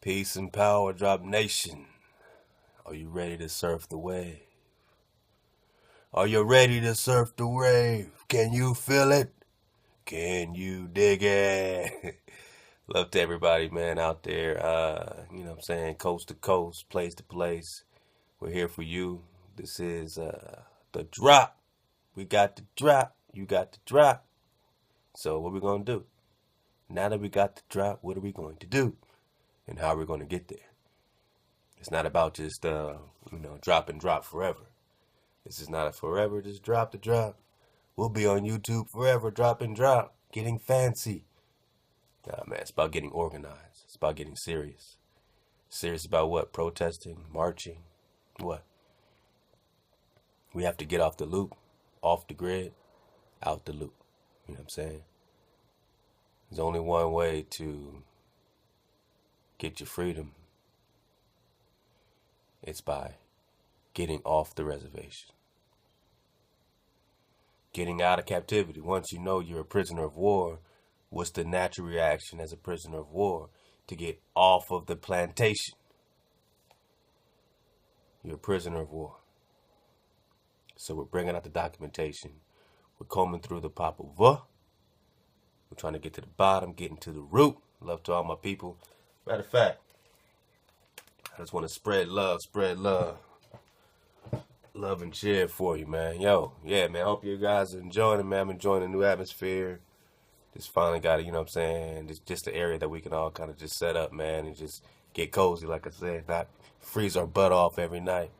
Peace and power, drop nation. Are you ready to surf the wave? Are you ready to surf the wave? Can you feel it? Can you dig it? Love to everybody, man, out there. You know what I'm saying? Coast to coast, place to place. We're here for you. This is the drop. We got the drop. You got the drop. So what we going to do? Now that we got the drop, what are we going to do? And how are we going to get there? It's not about just, drop and drop forever. This is not a forever, just drop the drop. We'll be on YouTube forever, drop and drop, getting fancy. Nah, man, it's about getting organized. It's about getting serious. Serious about what? Protesting, marching, what? We have to get off the loop, off the grid, out the loop. You know what I'm saying? There's only one way to get your freedom. It's by getting off the reservation. Getting out of captivity. Once you know you're a prisoner of war, what's the natural reaction as a prisoner of war? To get off of the plantation. You're a prisoner of war. So we're bringing out the documentation. We're combing through the Popol. We're trying to get to the bottom, getting to the root. Love to all my people. Matter of fact, I just want to spread love. Love and cheer for you, man. Yo, yeah, man. Hope you guys are enjoying it, man. I'm enjoying the new atmosphere. Just finally got it, you know what I'm saying? Just the area that we can all kind of just set up, man, and just get cozy, like I said, not freeze our butt off every night.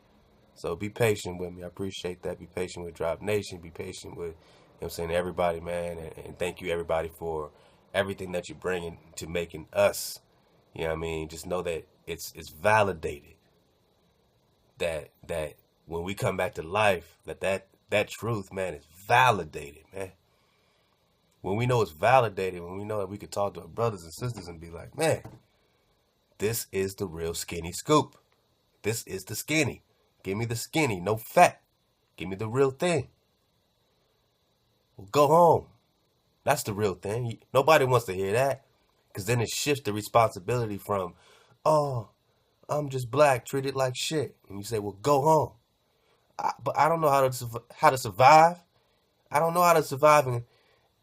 So be patient with me. I appreciate that. Be patient with Drop Nation. Be patient with, you know what I'm saying, everybody, man. And thank you, everybody, for everything that you're bringing to making us, you know what I mean? Just know that it's validated that when we come back to life, that truth, man, is validated, man. When we know it's validated, when we know that we could talk to our brothers and sisters and be like, man, this is the real skinny scoop. This is the skinny. Give me the skinny, no fat. Give me the real thing. Well, go home. That's the real thing. Nobody wants to hear that, because then it shifts the responsibility from, oh, I'm just black, treated like shit. And you say, well, go home. But I don't know how to survive. I don't know how to survive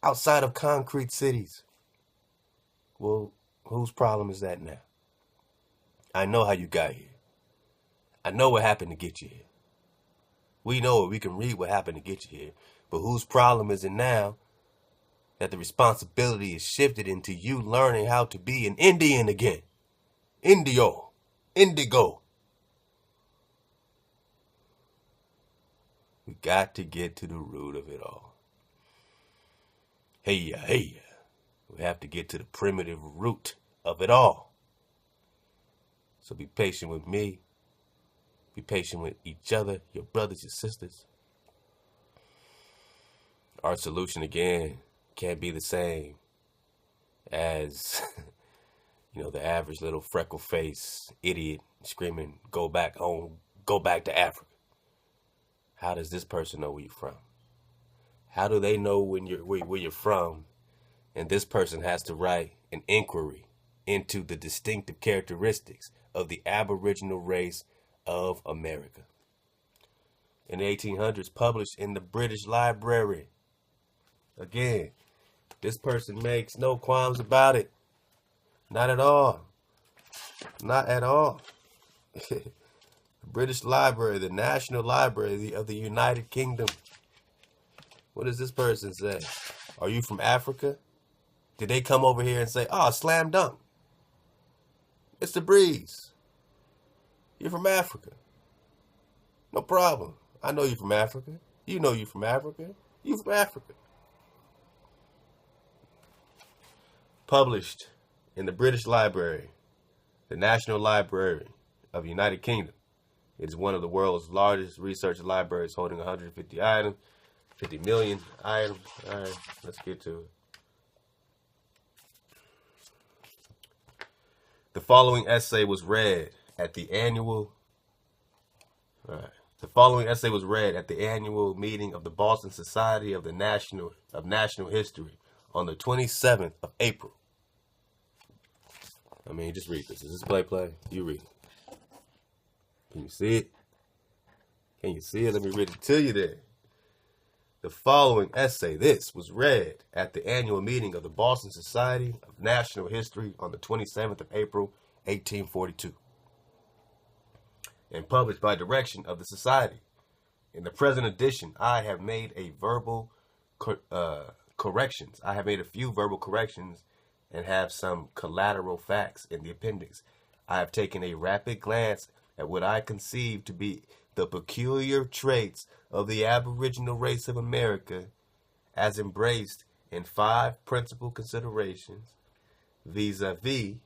outside of concrete cities. Well, whose problem is that now? I know how you got here. I know what happened to get you here. We know it. We can read what happened to get you here. But whose problem is it now that the responsibility is shifted into you learning how to be an Indian again? Indigo. We got to get to the root of it all. Hey. We have to get to the primitive root of it all. So be patient with me. Be patient with each other, your brothers, your sisters. Our solution, again, can't be the same as, the average little freckle-faced idiot screaming, go back home, go back to Africa. How does this person know where you're from? How do they know where you're from? And this person has to write an inquiry into the distinctive characteristics of the Aboriginal race of America. In the 1800s, published in the British Library. Again, this person makes no qualms about it. Not at all. Not at all. British Library, the National Library of the United Kingdom. What does this person say? Are you from Africa? Did they come over here and say, oh, slam dunk? It's the breeze. You're from Africa. No problem. I know you're from Africa. You know you're from Africa. You from Africa. Published in the British Library, the National Library of the United Kingdom. It is one of the world's largest research libraries, holding 150 items, 50 million items. All right, let's get to it. The following essay was read at the annual meeting of the Boston Society of National History on the 27th of April. I mean, just read this. Is this play? You read it. Can you see it? Can you see it? Let me read it to you there. The following essay, this was read at the annual meeting of the Boston Society of National History on the 27th of April, 1842, and published by direction of the Society. In the present edition, I have made a corrections. I have made a few verbal corrections and have some collateral facts in the appendix. I have taken a rapid glance at what I conceive to be the peculiar traits of the aboriginal race of America as embraced in 5 principal considerations vis-a-vis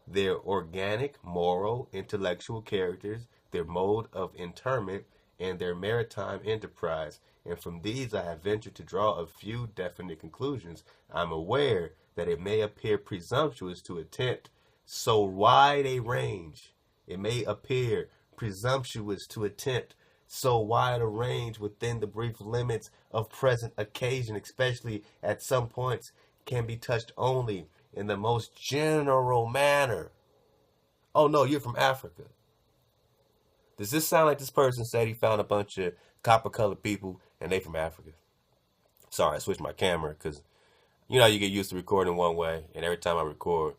their organic, moral, intellectual characters, their mode of interment, and their maritime enterprise. And from these I have ventured to draw a few definite conclusions. I'm aware that it may appear presumptuous to attempt so wide a range. It may appear presumptuous to attempt so wide a range within the brief limits of present occasion, especially at some points can be touched only in the most general manner. Oh no, you're from Africa. Does this sound like this person said he found a bunch of copper-colored people and they from Africa? Sorry, I switched my camera because, you know, you get used to recording one way, and every time I record,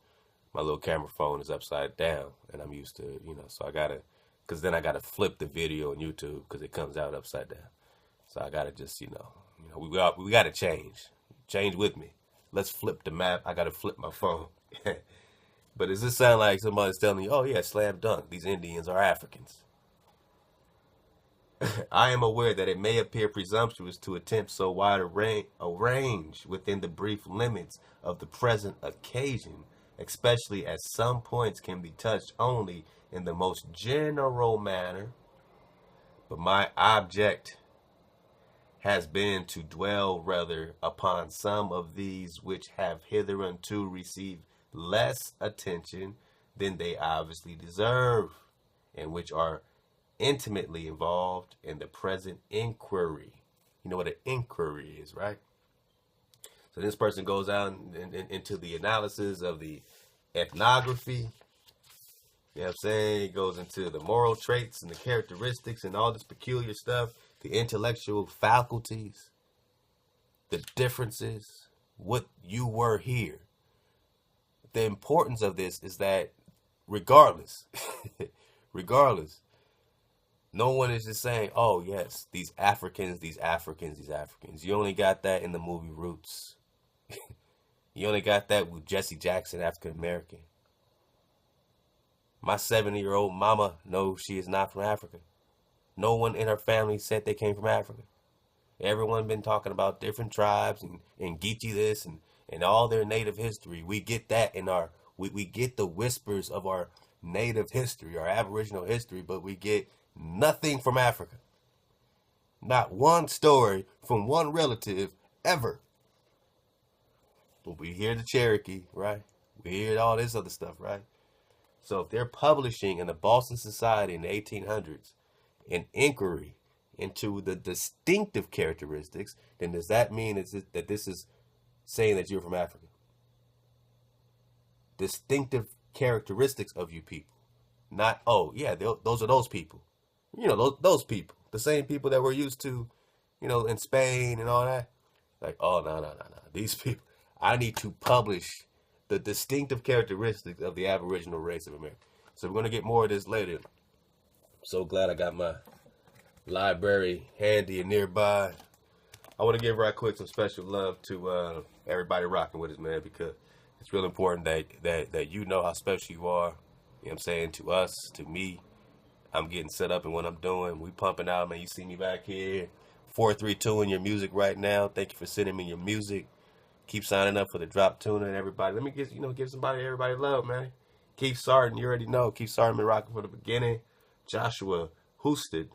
my little camera phone is upside down, and I'm used to, you know, so I gotta, because then I gotta flip the video on YouTube because it comes out upside down. So I gotta just, we gotta change with me. Let's flip the map. I gotta flip my phone. But does this sound like somebody's telling you, oh yeah, slam dunk, these Indians are Africans? I am aware that it may appear presumptuous to attempt so wide a range within the brief limits of the present occasion, especially as some points can be touched only in the most general manner. But my object has been to dwell rather upon some of these which have hitherto received less attention than they obviously deserve, and which are intimately involved in the present inquiry. You know what an inquiry is, right? So this person goes out into the analysis of the ethnography. You know what I'm saying? He goes into the moral traits and the characteristics and all this peculiar stuff, the intellectual faculties, the differences, what you were here. The importance of this is that regardless, no one is just saying, oh, yes, these Africans. You only got that in the movie Roots. You only got that with Jesse Jackson, African American. My 70-year-old mama knows she is not from Africa. No one in her family said they came from Africa. Everyone been talking about different tribes and Geechee this and all their native history. We get that in our, we get the whispers of our native history, our Aboriginal history, but we get nothing from Africa. Not one story from one relative ever. But we hear the Cherokee, right? We hear all this other stuff, right? So if they're publishing in the Boston Society in the 1800s an inquiry into the distinctive characteristics, then does that mean that this is saying that you're from Africa? Distinctive characteristics of you people. Not, oh, yeah, those are those people. You know, those people. The same people that we're used to, you know, in Spain and all that. Like, oh, no. These people, I need to publish the distinctive characteristics of the Aboriginal race of America. So we're going to get more of this later. I'm so glad I got my library handy and nearby. I want to give right quick some special love to everybody rocking with us, man, because it's real important that you know how special you are. You know what I'm saying? To us, to me. I'm getting set up in what I'm doing. We pumping out, man. You see me back here. 432 in your music right now. Thank you for sending me your music. Keep signing up for the drop tuna and everybody. Let me give everybody love, man. Keith Sarton, you already know. Keith Sarton been rocking from the beginning. Joshua Husted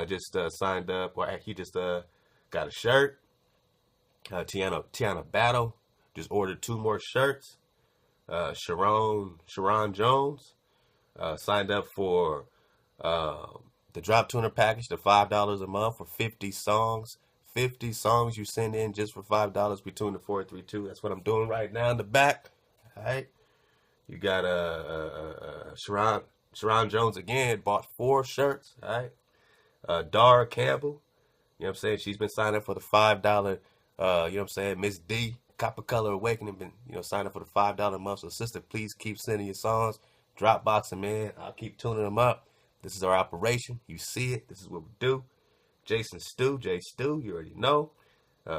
just signed up. Or he just got a shirt. Tiana Battle just ordered 2 more shirts. Sharon Jones signed up for the drop tuner package, the $5 a month for 50 songs. 50 songs you send in just for $5 between the 432. That's what I'm doing right now in the back. All right. You got Sharon Jones again bought 4 shirts. All right. Dara Campbell, you know what I'm saying? She's been signing up for the $5, you know what I'm saying? Miss D, Copper Color Awakening, been, signing up for the $5 a month. So, sister, please keep sending your songs. Dropbox them in. I'll keep tuning them up. This is our operation. You see it. This is what we do. Jason Stu, Jay Stu, you already know.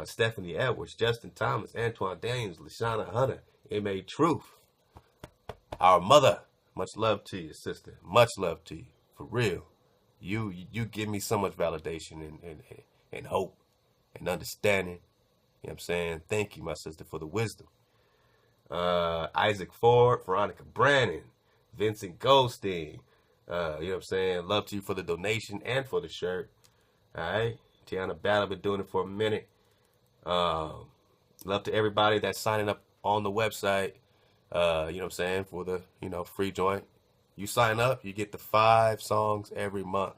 Stephanie Edwards, Justin Thomas, Antoine Daniels, Lashana Hunter, M.A. Truth. Our mother. Much love to you, sister. Much love to you. For real. You give me so much validation and hope and understanding. You know what I'm saying? Thank you, my sister, for the wisdom. Isaac Ford, Veronica Brannon, Vincent Goldstein. You know what I'm saying? Love to you for the donation and for the shirt. All right. Tiana Battle, been doing it for a minute. Love to everybody that's signing up on the website. You know what I'm saying? For the, free joint. You sign up, you get the 5 songs every month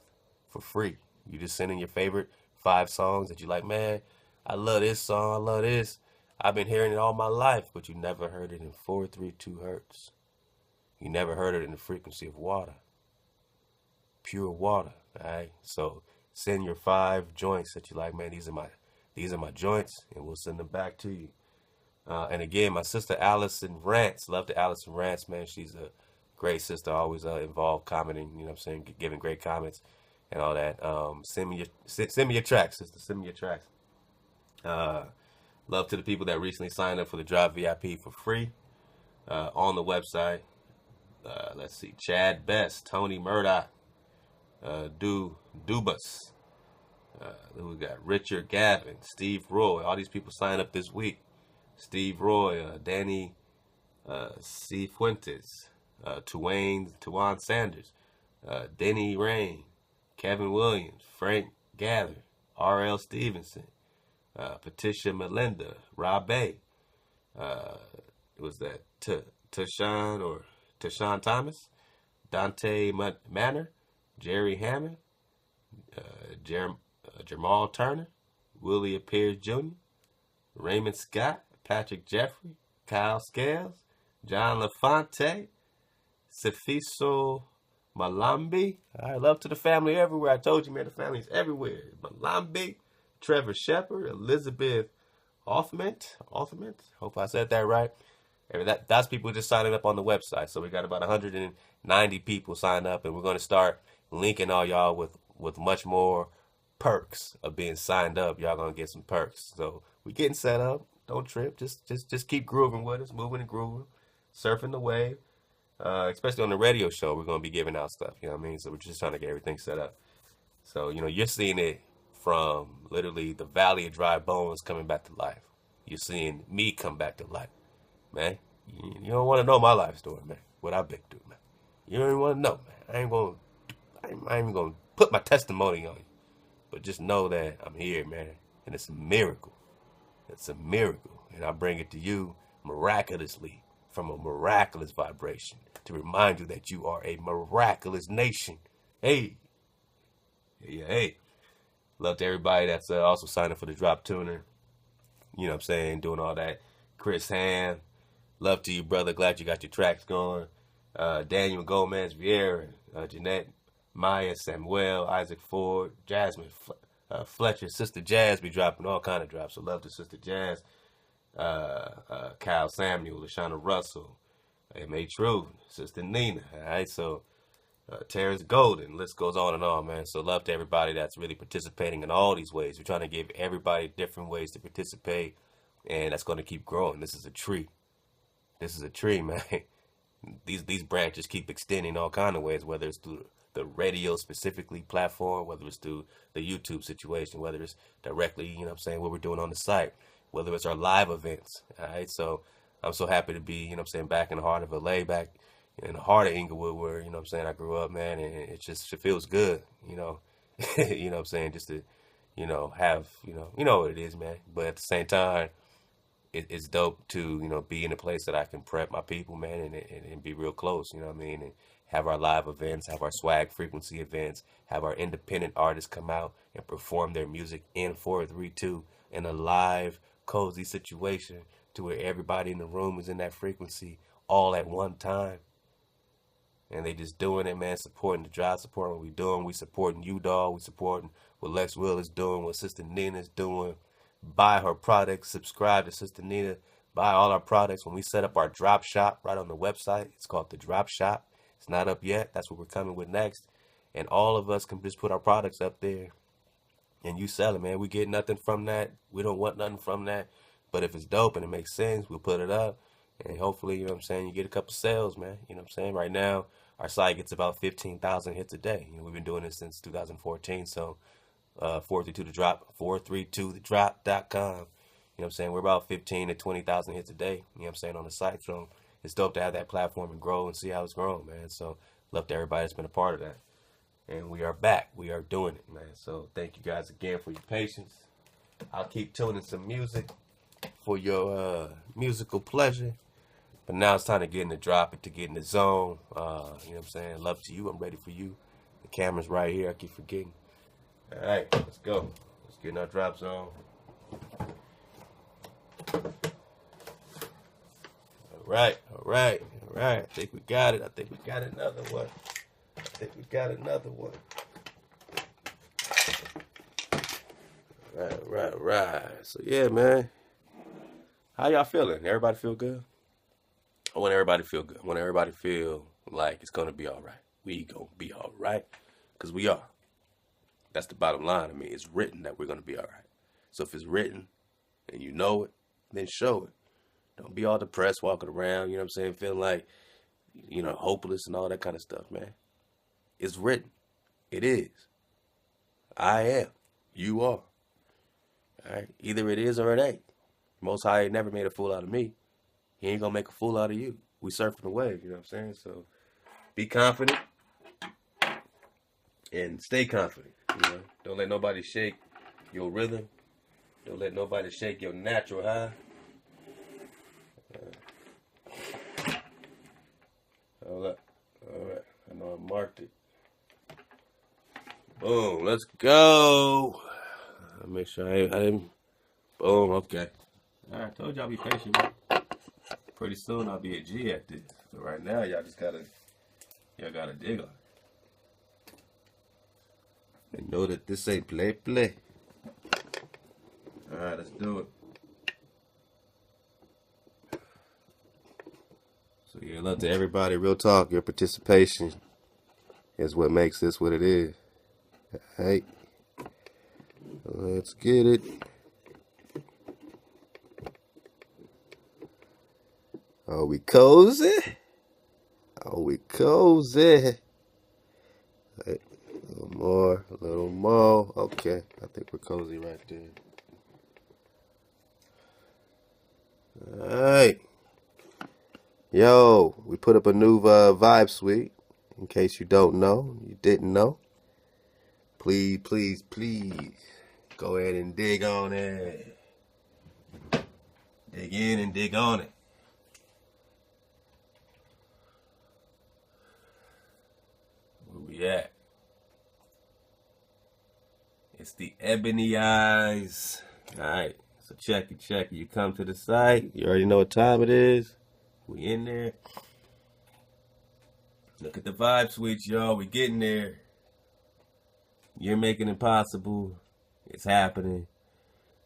for free. You just send in your favorite 5 songs that you like, man, I love this song, I love this. I've been hearing it all my life, but you never heard it in 432 hertz. You never heard it in the frequency of water. Pure water, all right? So send your 5 joints that you like, man, these are my joints, and we'll send them back to you. And again, my sister Allison Rants, love to Allison Rants, man. She's a great sister, always involved, commenting, you know what I'm saying, giving great comments and all that. Send me your tracks, sister. Send me your tracks. Love to the people that recently signed up for the Drop VIP for free on the website. Let's see, Chad Best, Tony Murdoch, Dubas. We got Richard Gavin, Steve Roy. All these people signed up this week. Steve Roy, Danny C. Fuentes, Tuan Sanders, Denny Rain, Kevin Williams, Frank Gather, R.L. Stevenson, Patricia Melinda, Rob A. Was that Tashawn Thomas, Dante Manor, Jerry Hammond, Jamal Turner, Willie Appears Jr., Raymond Scott, Patrick Jeffrey, Kyle Scales, John LaFonte, Sefiso Malambi. All right, love to the family everywhere. I told you, man, the family's everywhere. Malambi, Trevor Shepard, Elizabeth Offment. Hope I said that right. That's people just signing up on the website. So we got about 190 people signed up, and we're going to start linking all y'all with much more perks of being signed up. Y'all going to get some perks. So we getting set up. Don't trip. Just keep grooving with us, moving and grooving, surfing the wave. Especially on the radio show, we're going to be giving out stuff, you know what I mean? So we're just trying to get everything set up. So, you're seeing it from literally the Valley of Dry Bones coming back to life. You're seeing me come back to life, man. You don't want to know my life story, man. What I've been through, man. You don't even want to know, man. I ain't even going to put my testimony on you. But just know that I'm here, man. And it's a miracle. It's a miracle. And I bring it to you miraculously from a miraculous vibration to remind you that you are a miraculous nation. Hey. Hey. Love to everybody that's also signing up for the Drop Tuner. You know what I'm saying? Doing all that. Chris Ham. Love to you, brother. Glad you got your tracks going. Daniel Gomez Vieira. Jeanette Maya Samuel. Isaac Ford. Jasmine Fletcher. Sister Jazz be dropping all kind of drops. So love to Sister Jazz. Kyle Samuel. Lashana Russell. M.A. Truth. Sister Nina. All right, so Terrence Golden, list goes on and on, man. So love to everybody that's really participating in all these ways. We're trying to give everybody different ways to participate, and that's going to keep growing. This is a tree. This is a tree, man. These branches keep extending all kind of ways, whether it's through the radio specifically platform, whether it's through the YouTube situation, whether it's directly, you know what I'm saying, what we're doing on the site, whether it's our live events, all right? So I'm so happy to be, you know what I'm saying, back in the heart of LA, back in the heart of Inglewood, where, you know what I'm saying, I grew up, man, and it feels good, you know, you know what I'm saying, just to, have, you know what it is, man. But at the same time, it's dope to, be in a place that I can prep my people, man, and be real close, you know what I mean, and have our live events, have our swag frequency events, have our independent artists come out and perform their music in 432 in a live, cozy situation to where everybody in the room is in that frequency all at one time. And they just doing it, man, supporting the drive, supporting what we doing. We supporting you, dog. We supporting what Lex Will is doing, what Sister Nina's doing. Buy her products, subscribe to Sister Nina, buy all our products. When we set up our drop shop right on the website, it's called the drop shop. It's not up yet. That's what we're coming with next. And all of us can just put our products up there and you sell it, man. We get nothing from that. We don't want nothing from that. But if it's dope and it makes sense, we'll put it up. And hopefully, you know what I'm saying, you get a couple sales, man. You know what I'm saying? Right now, our site gets about 15,000 hits a day. You know, we've been doing this since 2014. So 432 the drop, 432thedrop.com. You know what I'm saying? We're about 15 to 20,000 hits a day, you know what I'm saying, on the site. So it's dope to have that platform and grow and see how it's growing, man. So love to everybody that's been a part of that. And we are back. We are doing it, man. So thank you guys again for your patience. I'll keep tuning some music for your musical pleasure. But now it's time to get in the drop it, to get in the zone. You know what I'm saying? Love to you. I'm ready for you. The camera's right here. I keep forgetting. All right, let's go. Let's get in our drop zone. All right. I think we got it. I think we got another one. Right. So yeah, man. How y'all feeling? Everybody feel good? I want everybody to feel good. I want everybody to feel like it's gonna be all right. We gonna be all right, because we are. That's the bottom line. I mean, it's written that we're gonna be all right. So if it's written and you know it, then show it. Don't be all depressed walking around, you know what I'm saying, feeling like, you know, hopeless and all that kind of stuff, man. It's written. It is. I am. You are. All right? Either it is or it ain't. Most High ain't never made a fool out of me. He ain't gonna make a fool out of you. We surfing the wave, you know what I'm saying? So be confident and stay confident. You know, don't let nobody shake your rhythm. Don't let nobody shake your natural high. Hold up. All right. I know I marked it. Boom. Let's go. I'll make sure I didn't. Boom. Okay. All right. Told y'all be patient, man. Pretty soon I'll be a G at this. But right now, y'all gotta dig on it. And know that this ain't play. All right, let's do it. So yeah, love to everybody. Real talk, your participation is what makes this what it is. All right, let's get it. Are we cozy? Right. A little more. Okay, I think we're cozy right there. All right. Yo, we put up a new vibe suite. In case you didn't know. Please, go ahead and dig on it. Dig in and dig on it. Where we at? It's the Ebony Eyes. Alright, so check it. You come to the site. You already know what time it is. We in there. Look at the vibe suites, y'all. We getting there. You're making it possible. It's happening.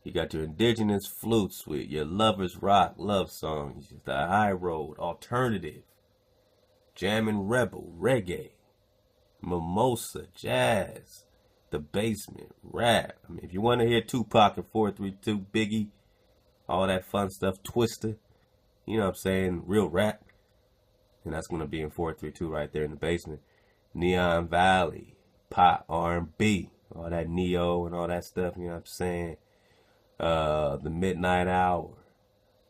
You got your indigenous flute suite, your lovers rock love songs, the high road, alternative, jamming rebel, reggae, mimosa, jazz, the basement, rap. I mean, if you want to hear Tupac and 432, Biggie, all that fun stuff, Twister, you know what I'm saying, real rap. And that's going to be in 432 right there in the basement. Neon Valley, pop, R&B, all that neo and all that stuff, you know what I'm saying. The midnight hour,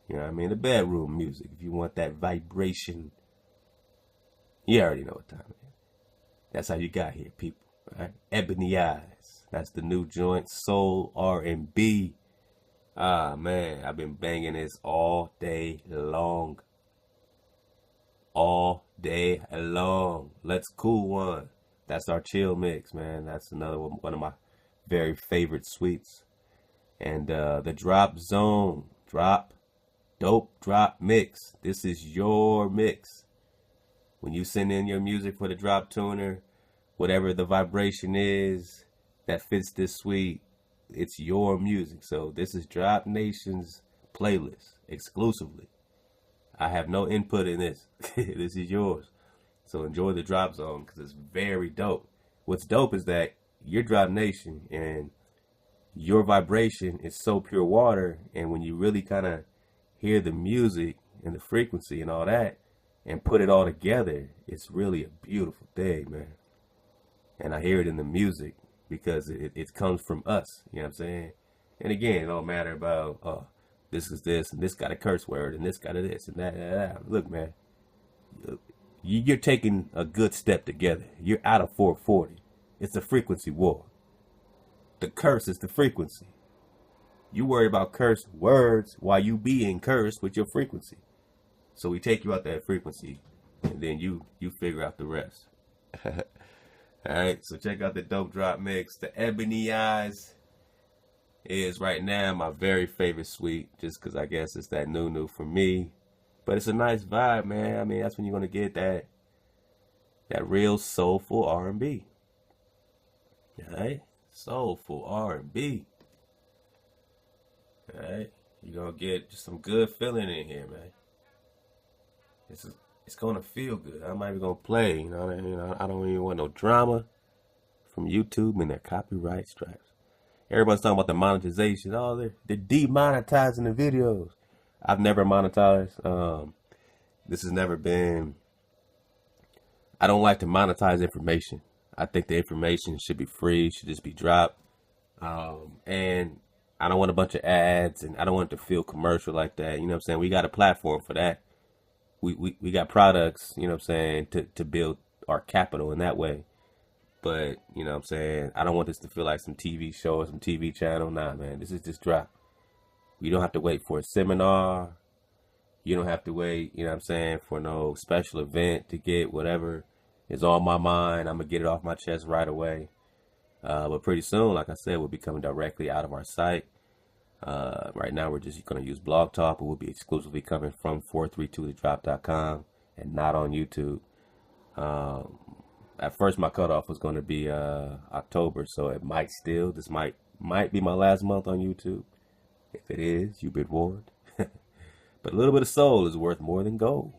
you know what I mean, the bedroom music, if you want that vibration. You already know what time it is. That's how you got here, people. Right? Ebony Eyes. That's the new joint. Soul R&B. Ah, man, I've been banging this all day long. Let's cool one. That's our chill mix, man. That's another one of my very favorite suites. And the drop zone. Drop Dope drop mix. This is your mix. When you send in your music for the drop tuner, whatever the vibration is that fits this suite, it's your music. So this is Drop Nation's playlist exclusively. I have no input in this. This is yours. So enjoy the drop zone because it's very dope. What's dope is that you're Drop Nation and your vibration is so pure water. And when you really kind of hear the music and the frequency and all that and put it all together, it's really a beautiful thing, man. And I hear it in the music because it comes from us, you know what I'm saying? And again, it don't matter about, this is this and this got a curse word and this got a this and that. Look, man, you're taking a good step together. You're out of 440. It's a frequency war. The curse is the frequency. You worry about cursed words while you being cursed with your frequency. So we take you out that frequency, and then you figure out the rest. All right, so check out the dope drop mix. The Ebony Eyes is right now my very favorite suite, just because I guess it's that new for me. But it's a nice vibe, man. I mean, that's when you're gonna get that real soulful R&B. All right, soulful R&B. Alright, you're gonna get just some good feeling in here, man. It's gonna feel good. I'm not even gonna play, you know what I mean? I don't even want no drama from YouTube and their copyright strikes. Everybody's talking about the monetization. Oh, they're demonetizing the videos. I've never monetized. This has never been. I don't like to monetize information. I think the information should be free, should just be dropped. And I don't want a bunch of ads, and I don't want it to feel commercial like that. You know what I'm saying? We got a platform for that. We got products, you know what I'm saying, to build our capital in that way. But, you know what I'm saying, I don't want this to feel like some TV show or some TV channel. Nah, man, this is just drop. You don't have to wait for a seminar. You don't have to wait, you know what I'm saying, for no special event to get whatever is on my mind. I'm going to get it off my chest right away. But pretty soon, like I said, we'll be coming directly out of our site. Right now, we're just going to use Blog Talk, but we'll be exclusively coming from 432thedrop.com and not on YouTube. At first, my cutoff was going to be October, so it might still, this might be my last month on YouTube. If it is, you've been warned. But a little bit of soul is worth more than gold.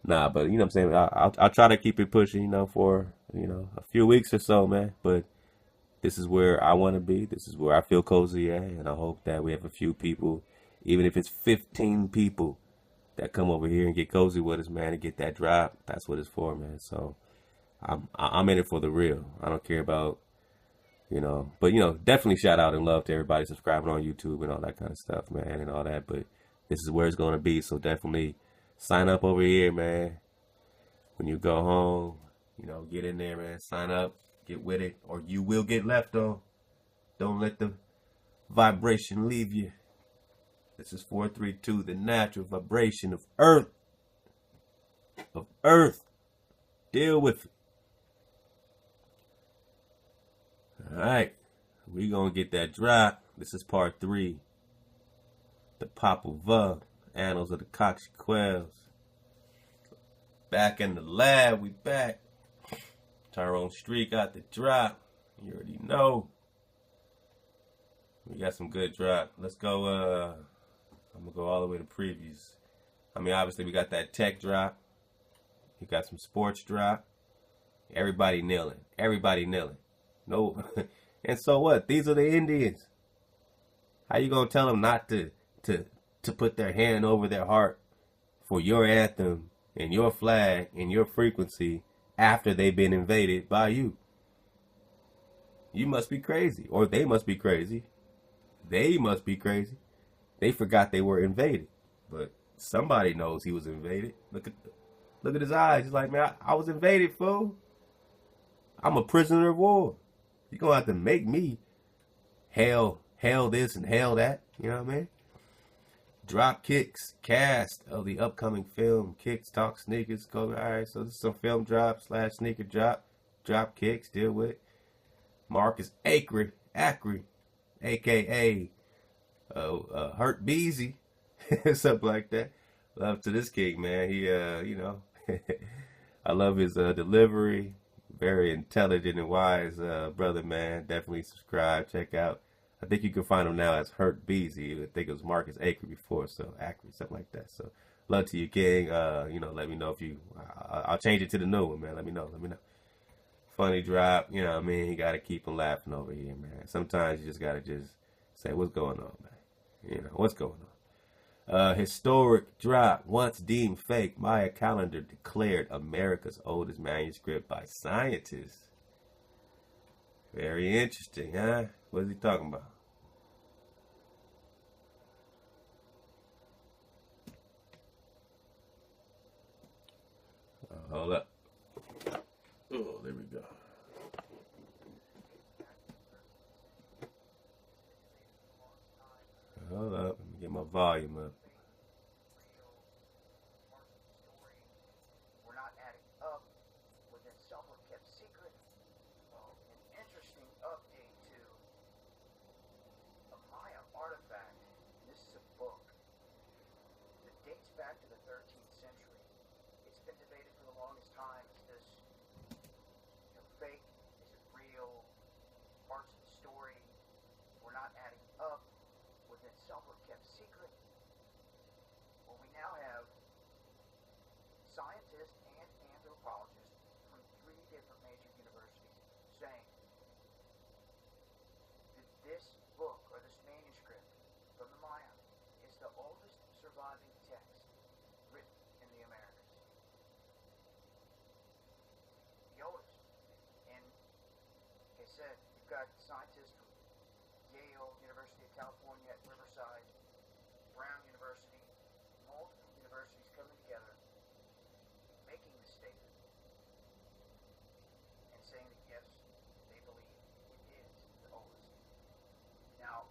Nah, but you know what I'm saying? I'll try to keep it pushing, you know, for, you know, a few weeks or so, man. But this is where I want to be. This is where I feel cozy at. And I hope that we have a few people, even if it's 15 people, that come over here and get cozy with us, man, and get that drop. That's what it's for, man. So I'm in it for the real. I don't care about, you know, but, you know, definitely shout out and love to everybody subscribing on YouTube and all that kind of stuff, man, and all that. But this is where it's going to be. So definitely sign up over here, man. When you go home, you know, get in there, man. Sign up, get with it, or you will get left on. Don't let the vibration leave you. This is 432, the natural vibration of Earth. Of Earth. Deal with it. Alright. We're going to get that drop. This is part 3. The Popol, Annals of the Cakchiquels. Back in the lab, we back. Tyrone Street got the drop. You already know. We got some good drop. Let's go, I'm going to go all the way to previews. I mean, obviously, we got that tech drop. We got some sports drop. Everybody kneeling. Everybody kneeling. No. And so what? These are the Indians. How you going to tell them not to put their hand over their heart for your anthem and your flag and your frequency after they've been invaded by you? You must be crazy. Or they must be crazy. They must be crazy. They forgot they were invaded. But somebody knows he was invaded. Look at his eyes. He's like, man, I was invaded, fool. I'm a prisoner of war. You're going to have to make me hail this and hail that. You know what I mean? Drop kicks, cast of the upcoming film, Kicks, Talk, Sneakers. Go, all right, so this is some film drop / sneaker drop. Drop kicks, deal with it. Marcus Acri, a.k.a. Hurt Beezy. something like that. Love to this king, man. He, you know, I love his delivery. Very intelligent and wise brother, man. Definitely subscribe, check out. I think you can find him now as Hurt Beezy. I think it was Marcus Acre before, so Acre, something like that. So love to you, King. You know, let me know if you. I'll change it to the new one, man. Let me know. Let me know. Funny drop. You know what I mean? You gotta keep them laughing over here, man. Sometimes you just gotta just say what's going on, man. You know what's going on. Historic drop. Once deemed fake, Maya calendar declared America's oldest manuscript by scientists. Very interesting, huh? What is he talking about? Hold up. Oh, there we go. Hold up. Let me get my volume up. Scientists and anthropologists from 3 different major universities saying that this book, or this manuscript from the Maya, is the oldest surviving text written in the Americas. The oldest. And like I said, you've got scientists from Yale, University of California at Riverside, Brown University, multiple universities coming together, making this statement and saying that yes, they believe it is the oldest. Now,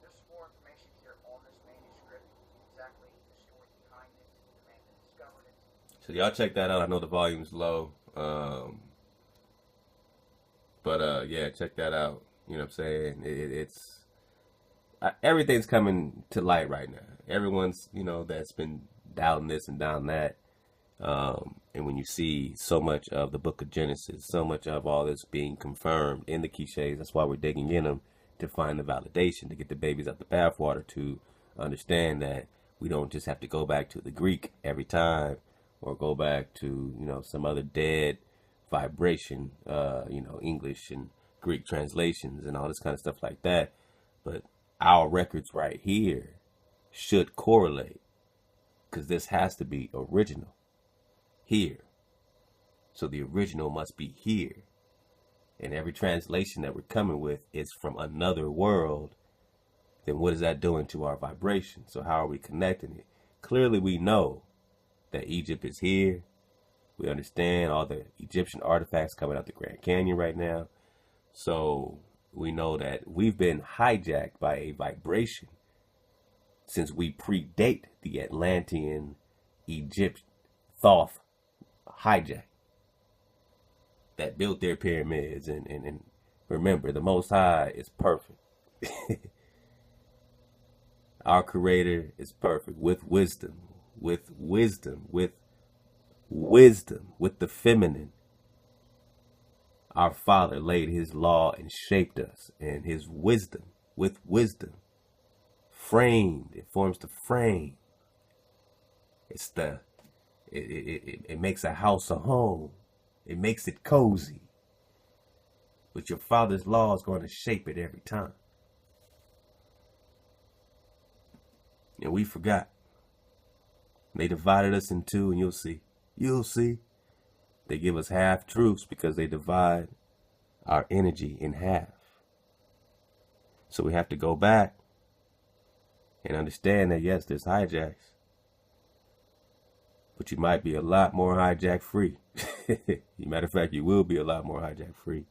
there's some more information here on this manuscript, exactly the story behind it, the man that discovered it. So y'all check that out. I know the volume's low. But yeah, check that out. You know what I'm saying? It's everything's coming to light right now. Everyone's, you know, that's been doubting this and down that. And when you see so much of the book of Genesis, so much of all this being confirmed in the cliches, that's why we're digging in them to find the validation, to get the babies out the bathwater, to understand that we don't just have to go back to the Greek every time or go back to, you know, some other dead vibration, you know, English and Greek translations and all this kind of stuff like that. But our records right here should correlate, because this has to be original here. So the original must be here. And every translation that we're coming with is from another world. Then what is that doing to our vibration? So how are we connecting it? Clearly we know that Egypt is here. We understand all the Egyptian artifacts coming out the Grand Canyon right now. So we know that we've been hijacked by a vibration since we predate the Atlantean Egypt Thoth hijack that built their pyramids. And remember, the Most High is perfect. Our Creator is perfect, with wisdom, with the feminine. Our Father laid his law and shaped us, and his wisdom, with wisdom, framed. It forms the frame. It's it makes a house a home. It makes it cozy. But your Father's law is going to shape it every time. And we forgot. They divided us in two, and you'll see. You'll see. They give us half truths because they divide our energy in half. So we have to go back and understand that, yes, there's hijacks. But you might be a lot more hijack free. Matter of fact, you will be a lot more hijack free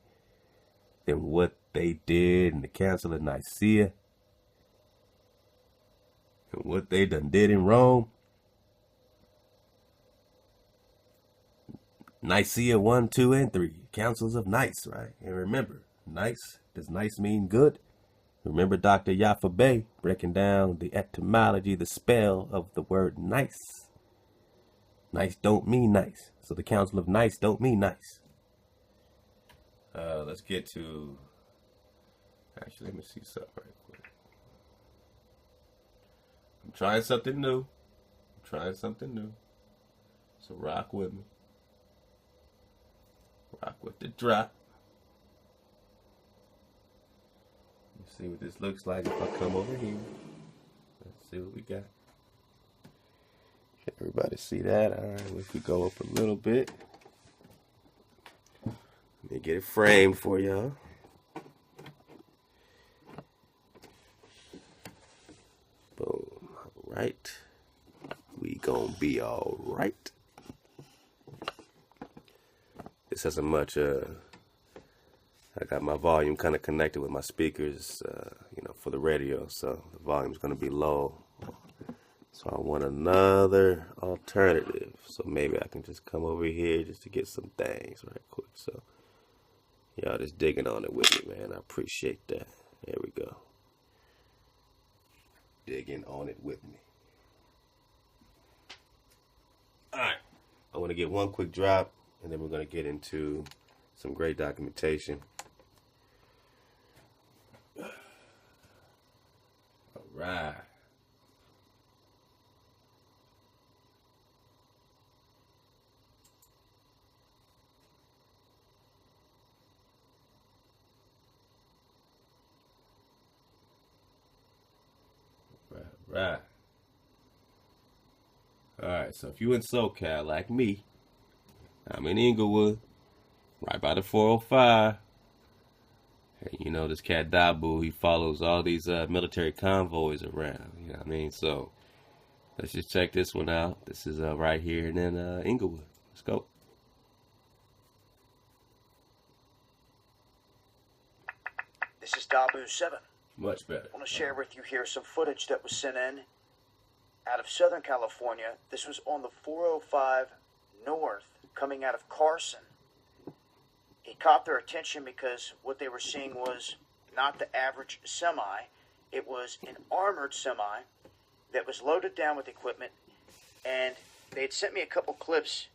than what they did in the Council of Nicaea and what they done did in Rome. Nicaea 1, 2, and 3. Councils of Nice, right? And remember, nice, does nice mean good? Remember Dr. Yafa Bey breaking down the etymology, the spell of the word nice. Nice don't mean nice. So the Council of Nice don't mean nice. Let's get to... Actually, let me see something right quick. I'm trying something new. So rock with me. Rock with the drop. Let's see what this looks like if I come over here. Let's see what we got. Can everybody see that? All right, if we go up a little bit. Let me get it framed for y'all. Boom. All right. We gonna be all right. This hasn't much, I got my volume kind of connected with my speakers, for the radio, so the volume's gonna be low. So I want another alternative. So maybe I can just come over here just to get some things right quick. So y'all just digging on it with me, man. I appreciate that. There we go. Digging on it with me. All right. I want to get one quick drop, and then we're going to get into some great documentation. All right. Right. Alright, so if you in SoCal like me, I'm in Inglewood, right by the 405. And this cat Dabu, he follows all these military convoys around. You know what I mean? So let's just check this one out. This is right here in Inglewood. Let's go. This is Dabu 7. Much better. I want to share with you here some footage that was sent in out of Southern California. This was on the 405 North coming out of Carson. It caught their attention because what they were seeing was not the average semi. It was an armored semi that was loaded down with equipment, and they had sent me a couple clips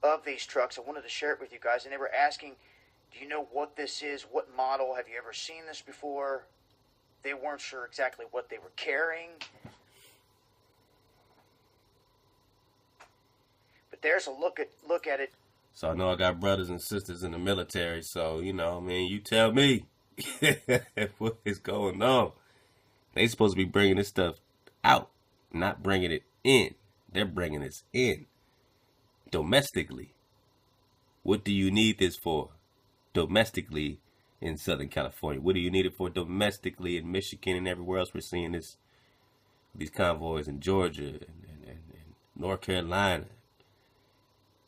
of these trucks. I wanted to share it with you guys, and they were asking, do you know what this is? What model? Have you ever seen this before? They weren't sure exactly what they were carrying. But there's a look at it. So I know I got brothers and sisters in the military, so, you tell me what is going on. They supposed to be bringing this stuff out, not bringing it in. They're bringing this in domestically. What do you need this for? Domestically in Southern California. What do you need it for domestically in Michigan and everywhere else? We're seeing these convoys in Georgia and North Carolina.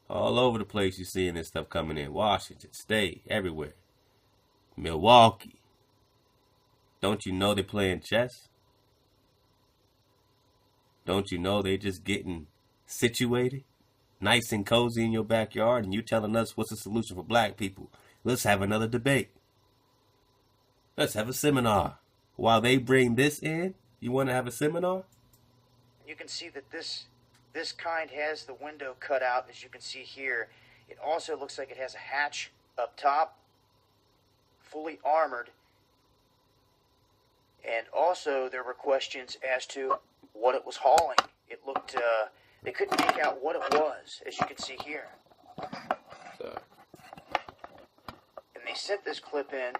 All over the place you're seeing this stuff coming in. Washington State, everywhere. Milwaukee. Don't you know they're playing chess? Don't you know they're just getting situated? Nice and cozy in your backyard, and you telling us what's the solution for black people? Let's have another debate. Let's have a seminar. While they bring this in, you want to have a seminar? You can see that this kind has the window cut out, as you can see here. It also looks like it has a hatch up top, fully armored. And also there were questions as to what it was hauling. It looked, they couldn't make out what it was, as you can see here. Sorry. They sent this clip in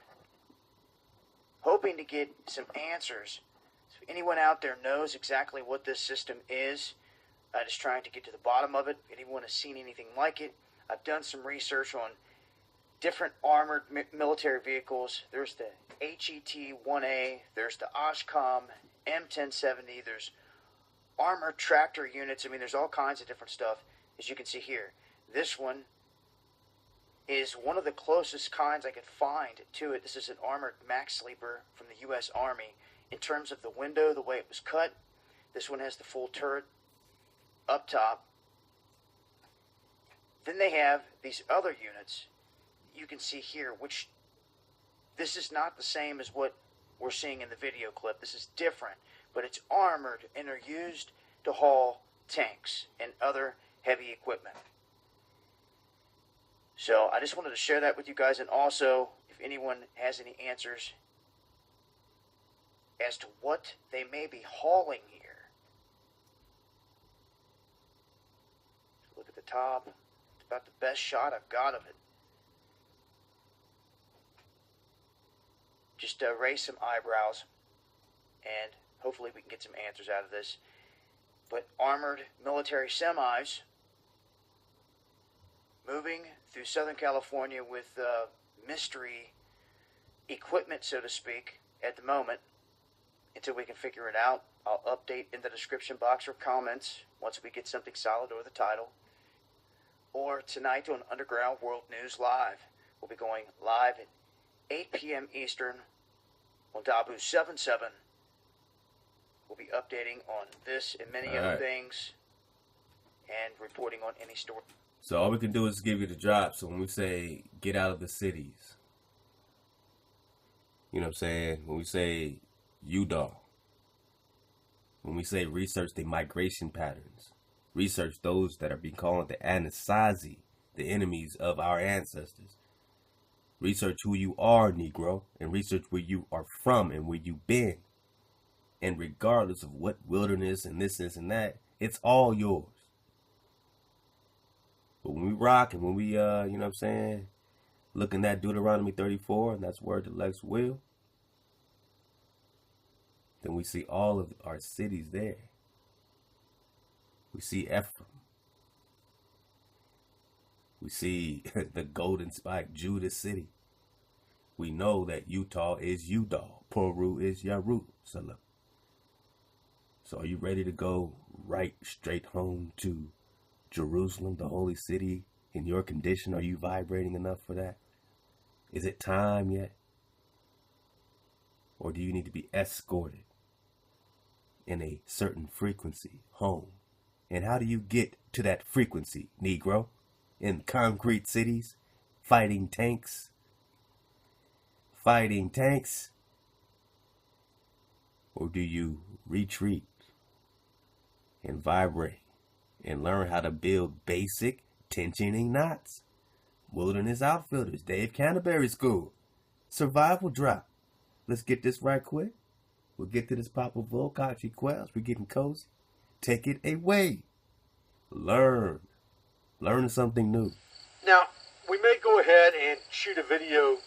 hoping to get some answers. So if anyone out there knows exactly what this system is, just trying to get to the bottom of it. If anyone has seen anything like it, I've done some research on different armored military vehicles. There's the HET-1A, there's the Oshkosh M1070, there's armored tractor units. I mean, there's all kinds of different stuff, as you can see here. This one is one of the closest kinds I could find to it. This is an armored max sleeper from the U.S. Army. In terms of the window, the way it was cut, this one has the full turret up top. Then they have these other units you can see here, which this is not the same as what we're seeing in the video clip. This is different, but it's armored and are used to haul tanks and other heavy equipment. So I just wanted to share that with you guys, and also if anyone has any answers as to what they may be hauling here. Look at the top. It's about the best shot I've got of it. Just raise some eyebrows, and hopefully we can get some answers out of this. But armored military semis moving through Southern California with mystery equipment, so to speak, at the moment, until we can figure it out. I'll update in the description box or comments once we get something solid or the title. Or tonight on Underground World News Live. We'll be going live at 8 p.m. Eastern on Dabu 77. We'll be updating on this and many other things and reporting on any story. So all we can do is give you the drop. So when we say get out of the cities, you know what I'm saying? When we say Utah, when we say research the migration patterns, research those that are being called the Anasazi, the enemies of our ancestors. Research who you are, Negro, and research where you are from and where you've been. And regardless of what wilderness and this and that, it's all yours. But when we rock and when we, you know what I'm saying, looking at Deuteronomy 34, and that's word to Lex Will, then we see all of our cities there. We see Ephraim. We see the golden spike, Judah City. We know that Utah is Udall. Peru is Jerusalem. So are you ready to go right straight home to Jerusalem, the holy city? In your condition, are you vibrating enough for that? Is it time yet? Or do you need to be escorted in a certain frequency home? And how do you get to that frequency, Negro? In concrete cities, fighting tanks? Fighting tanks? Or do you retreat and vibrate and learn how to build basic tensioning knots? Wilderness Outfitters, Dave Canterbury School, survival drop. Let's get this right quick. We'll get to this Popol, Cakchiquels. We're getting cozy. Take it away. Learn something new. Now, we may go ahead and shoot a video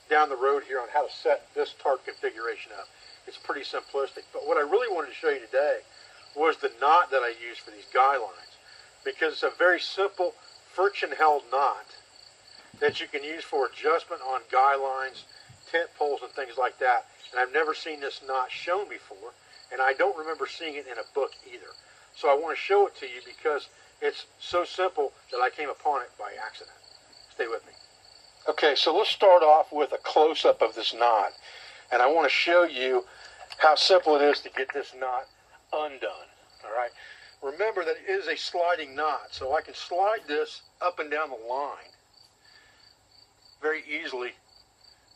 down the road here on how to set this tarp configuration up. It's pretty simplistic, but what I really wanted to show you today was the knot that I use for these guy lines, because it's a very simple friction-held knot that you can use for adjustment on guy lines, tent poles, and things like that. And I've never seen this knot shown before, and I don't remember seeing it in a book either. So I want to show it to you because it's so simple that I came upon it by accident. Stay with me. Okay, so let's start off with a close-up of this knot. And I want to show you how simple it is to get this knot undone. All right. Remember that it is a sliding knot, so I can slide this up and down the line very easily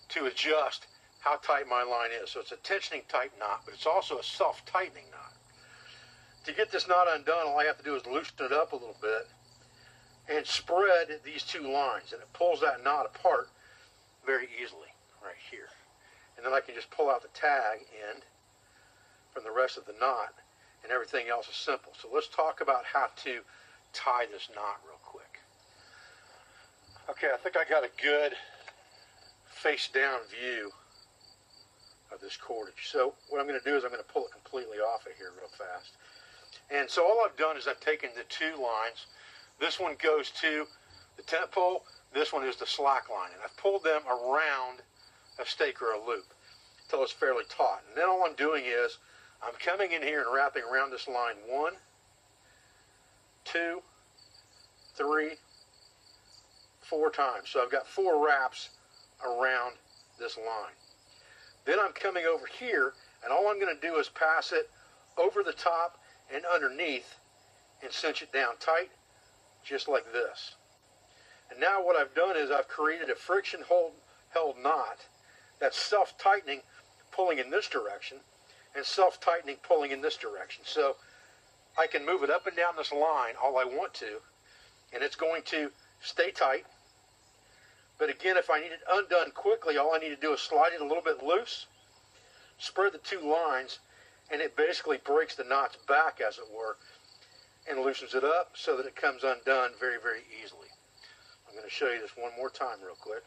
to adjust how tight my line is. So it's a tensioning type knot, but it's also a self-tightening knot. To get this knot undone, all I have to do is loosen it up a little bit and spread these two lines, and it pulls that knot apart very easily right here. And then I can just pull out the tag end from the rest of the knot, and everything else is simple. So let's talk about how to tie this knot real quick. Okay, I think I got a good face down view of this cordage. So what I'm going to do is I'm going to pull it completely off of here real fast. And so all I've done is I've taken the two lines. This one goes to the tent pole. This one is the slack line. And I've pulled them around a stake or a loop until it's fairly taut. And then all I'm doing is I'm coming in here and wrapping around this line 1, 2, 3, 4 times. So I've got 4 wraps around this line. Then I'm coming over here, and all I'm going to do is pass it over the top and underneath and cinch it down tight, just like this. And now what I've done is I've created a friction held knot that's self-tightening pulling in this direction and self-tightening pulling in this direction. So I can move it up and down this line all I want to, and it's going to stay tight. But again, if I need it undone quickly, all I need to do is slide it a little bit loose, spread the two lines, and it basically breaks the knots back, as it were, and loosens it up so that it comes undone very, very easily. I'm going to show you this one more time real quick.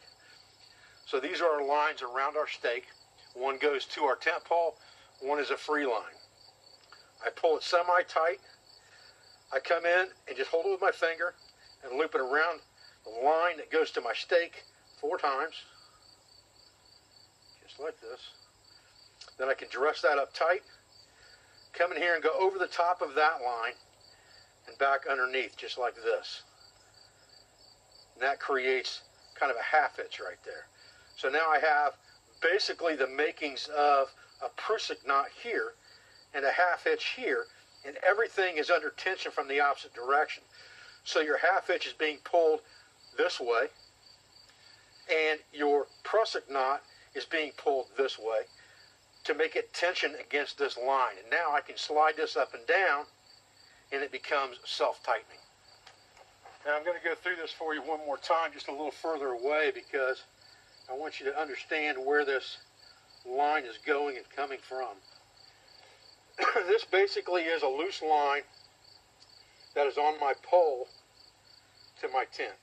So these are our lines around our stake. One goes to our tent pole, one is a free line. I pull it semi-tight. I come in and just hold it with my finger and loop it around the line that goes to my stake 4 times, just like this. Then I can dress that up tight, come in here and go over the top of that line and back underneath, just like this. And that creates kind of a half hitch right there. So now I have basically the makings of a prusik knot here and a half hitch here, and everything is under tension from the opposite direction. So your half hitch is being pulled this way, and your prusik knot is being pulled this way to make it tension against this line. And now I can slide this up and down, and it becomes self-tightening. Now I'm going to go through this for you one more time, just a little further away, because I want you to understand where this line is going and coming from. This basically is a loose line that is on my pole to my tent.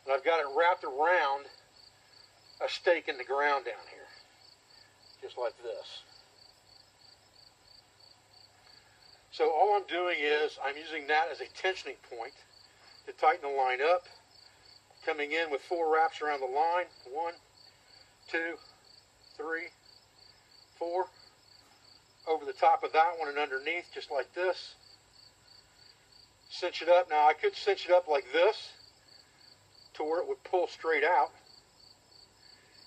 And I've got it wrapped around a stake in the ground down here, just like this. So all I'm doing is I'm using that as a tensioning point to tighten the line up, coming in with 4 wraps around the line. 1, 2, 3, 4. Over the top of that one and underneath, just like this. Cinch it up. Now I could cinch it up like this to where it would pull straight out,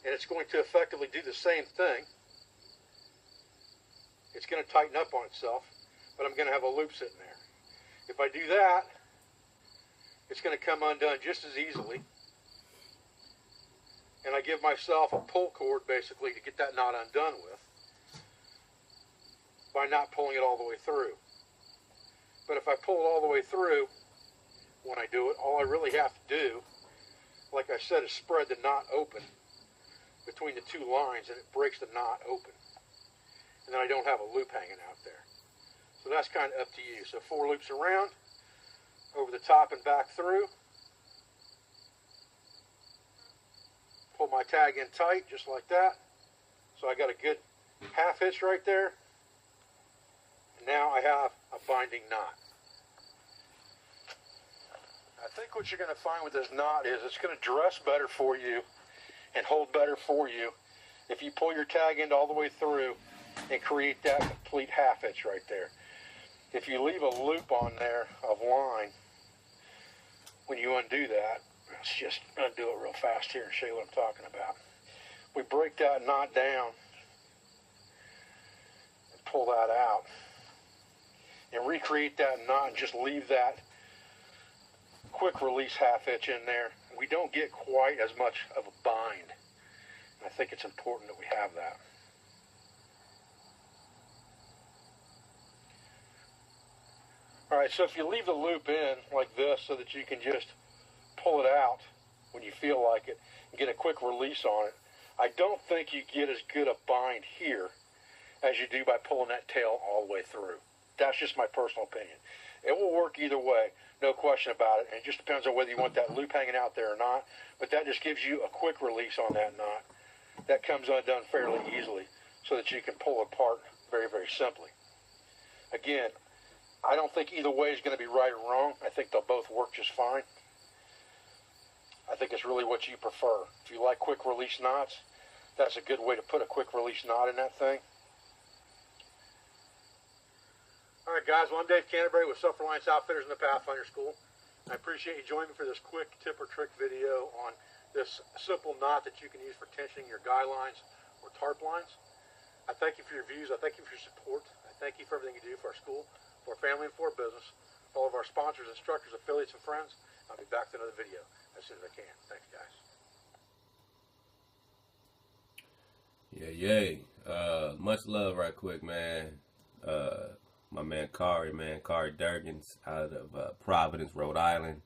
and it's going to effectively do the same thing. It's going to tighten up on itself, but I'm going to have a loop sitting there. If I do that, it's going to come undone just as easily, and I give myself a pull cord basically to get that knot undone with by not pulling it all the way through. But if I pull it all the way through when I do it, all I really have to do, like I said, is spread the knot open between the 2 lines, and it breaks the knot open. And then I don't have a loop hanging out there. So that's kind of up to you. So 4 loops around, over the top and back through. Pull my tag in tight, just like that. So I got a good half hitch right there. And now I have a binding knot. I think what you're going to find with this knot is it's going to dress better for you and hold better for you if you pull your tag end all the way through and create that complete half hitch right there. If you leave a loop on there of line, when you undo that, let's just undo it real fast here and show you what I'm talking about. We break that knot down and pull that out and recreate that knot and just leave that quick release half hitch in there. We don't get quite as much of a bind. I think it's important that we have that. Alright, so if you leave the loop in like this so that you can just pull it out when you feel like it and get a quick release on it, I don't think you get as good a bind here as you do by pulling that tail all the way through. That's just my personal opinion. It will work either way, no question about it, and it just depends on whether you want that loop hanging out there or not, but that just gives you a quick release on that knot. That comes undone fairly easily so that you can pull it apart very, very simply. Again, I don't think either way is going to be right or wrong. I think they'll both work just fine. I think it's really what you prefer. If you like quick release knots, that's a good way to put a quick release knot in that thing. Alright guys, well I'm Dave Canterbury with Self-Reliance Outfitters in the Pathfinder School. I appreciate you joining me for this quick tip or trick video on this simple knot that you can use for tensioning your guy lines or tarp lines. I thank you for your views. I thank you for your support. I thank you for everything you do for our school, for our family, and for our business. For all of our sponsors, instructors, affiliates, and friends. I'll be back with another video as soon as I can. Thanks guys. Yeah. Much love right quick, man. My man Kari, Durgans out of Providence, Rhode Island.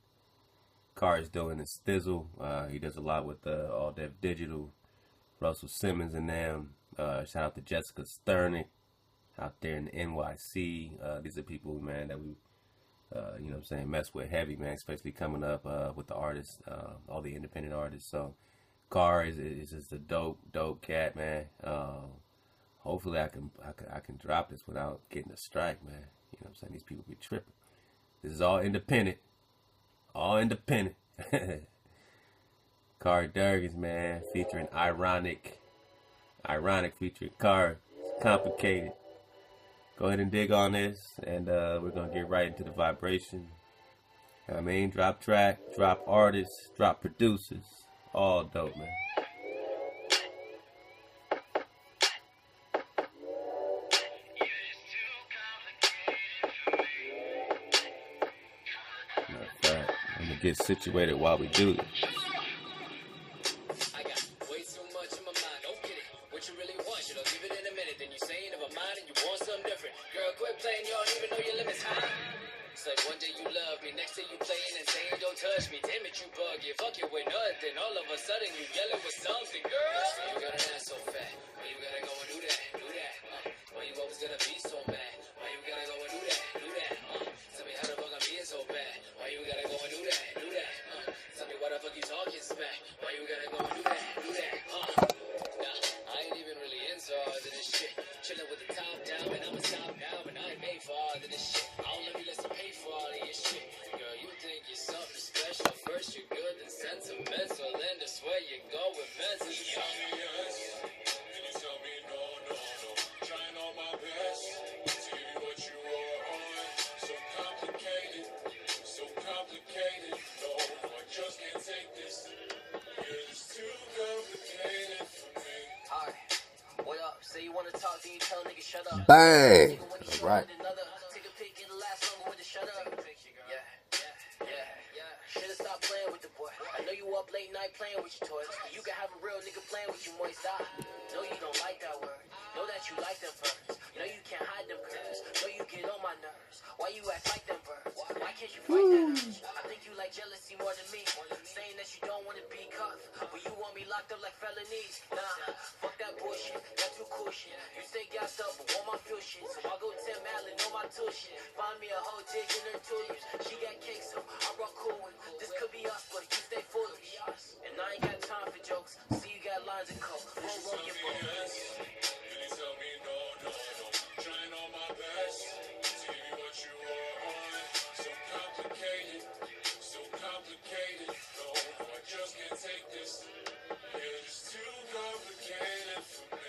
Kari's doing his thizzle. He does a lot with All Deaf Digital, Russell Simmons and them. Shout out to Jessica Sternick out there in the NYC. These are people, man, that we, you know what I'm saying, mess with heavy, man, especially coming up with the artists, all the independent artists. So Kari is just a dope cat, man. Hopefully I can drop this without getting a strike, man. You know what I'm saying? These people be tripping. This is all independent. All independent. Kari Durgans, man, featuring Ironic featuring Kari. It's complicated. Go ahead and dig on this, and we're gonna get right into the vibration. You know what I mean, drop track, drop artists, drop producers, all dope, man. I'm gonna get situated while we do this. I got way too much in my mind. Don't get it. What you really want, you don't give it in a minute. Then you say you never mind and you want something different. Girl, quit playing. You don't even know your limits high. It's like one day you love me, next day you playing and saying don't touch me. Damn it, you bug you. Fuck it with nothing. All of a sudden you yelling with something, girl. You got an ass so fat. Why you gotta go and do that? Why you always gonna be so mad? Why you gotta go and do that? Tell me how the fuck I'm being so bad. Why you gotta go and do that? Tell me why the fuck you talking smack. Why you gotta go and do that? Nah, I ain't even really into all of this shit. Chilling with the top down, and I'm a top now, and I ain't made for all of this shit. I don't let me let you pay for all of your shit. Girl, you think you're something special. First you're good, then sentimental, then I swear you go with mental. You tell me yes, and you tell me no. Trying all my best to give you what you want. So complicated. No, I just can't take this. It's too complicated for me. Alright, what up? Say you wanna talk, then you tell niggas shut up. Bang! All right. Take a pic, it'll last longer when to shut up. Yeah. Should've stopped playing with the boy. I know you up late night playing with your toys. You can have a real nigga playing with you, moist. Know you don't like that word. Know that you like them birds. Know you can't hide them curves. Know you get on my nerves. Why you act like them birds? Why can't you fight that urge? I think you like jealousy more than me. Saying that you don't want to be cuffed, but you want me locked up like felonies. Nah, fuck that bullshit. That's too cool shit. You stay gassed up, but want my fuel shit. So I go Tim Allen on my tool shit. Find me a hoe digging her tulips. She got cake, so I rock cool with. This could be us, but you stay foolish. And I ain't got time for jokes. See you got lines of coke. Roll your boat. Tell me no. Trying all my best to give you what you want. So complicated. No, I just can't take this. It's too complicated for me.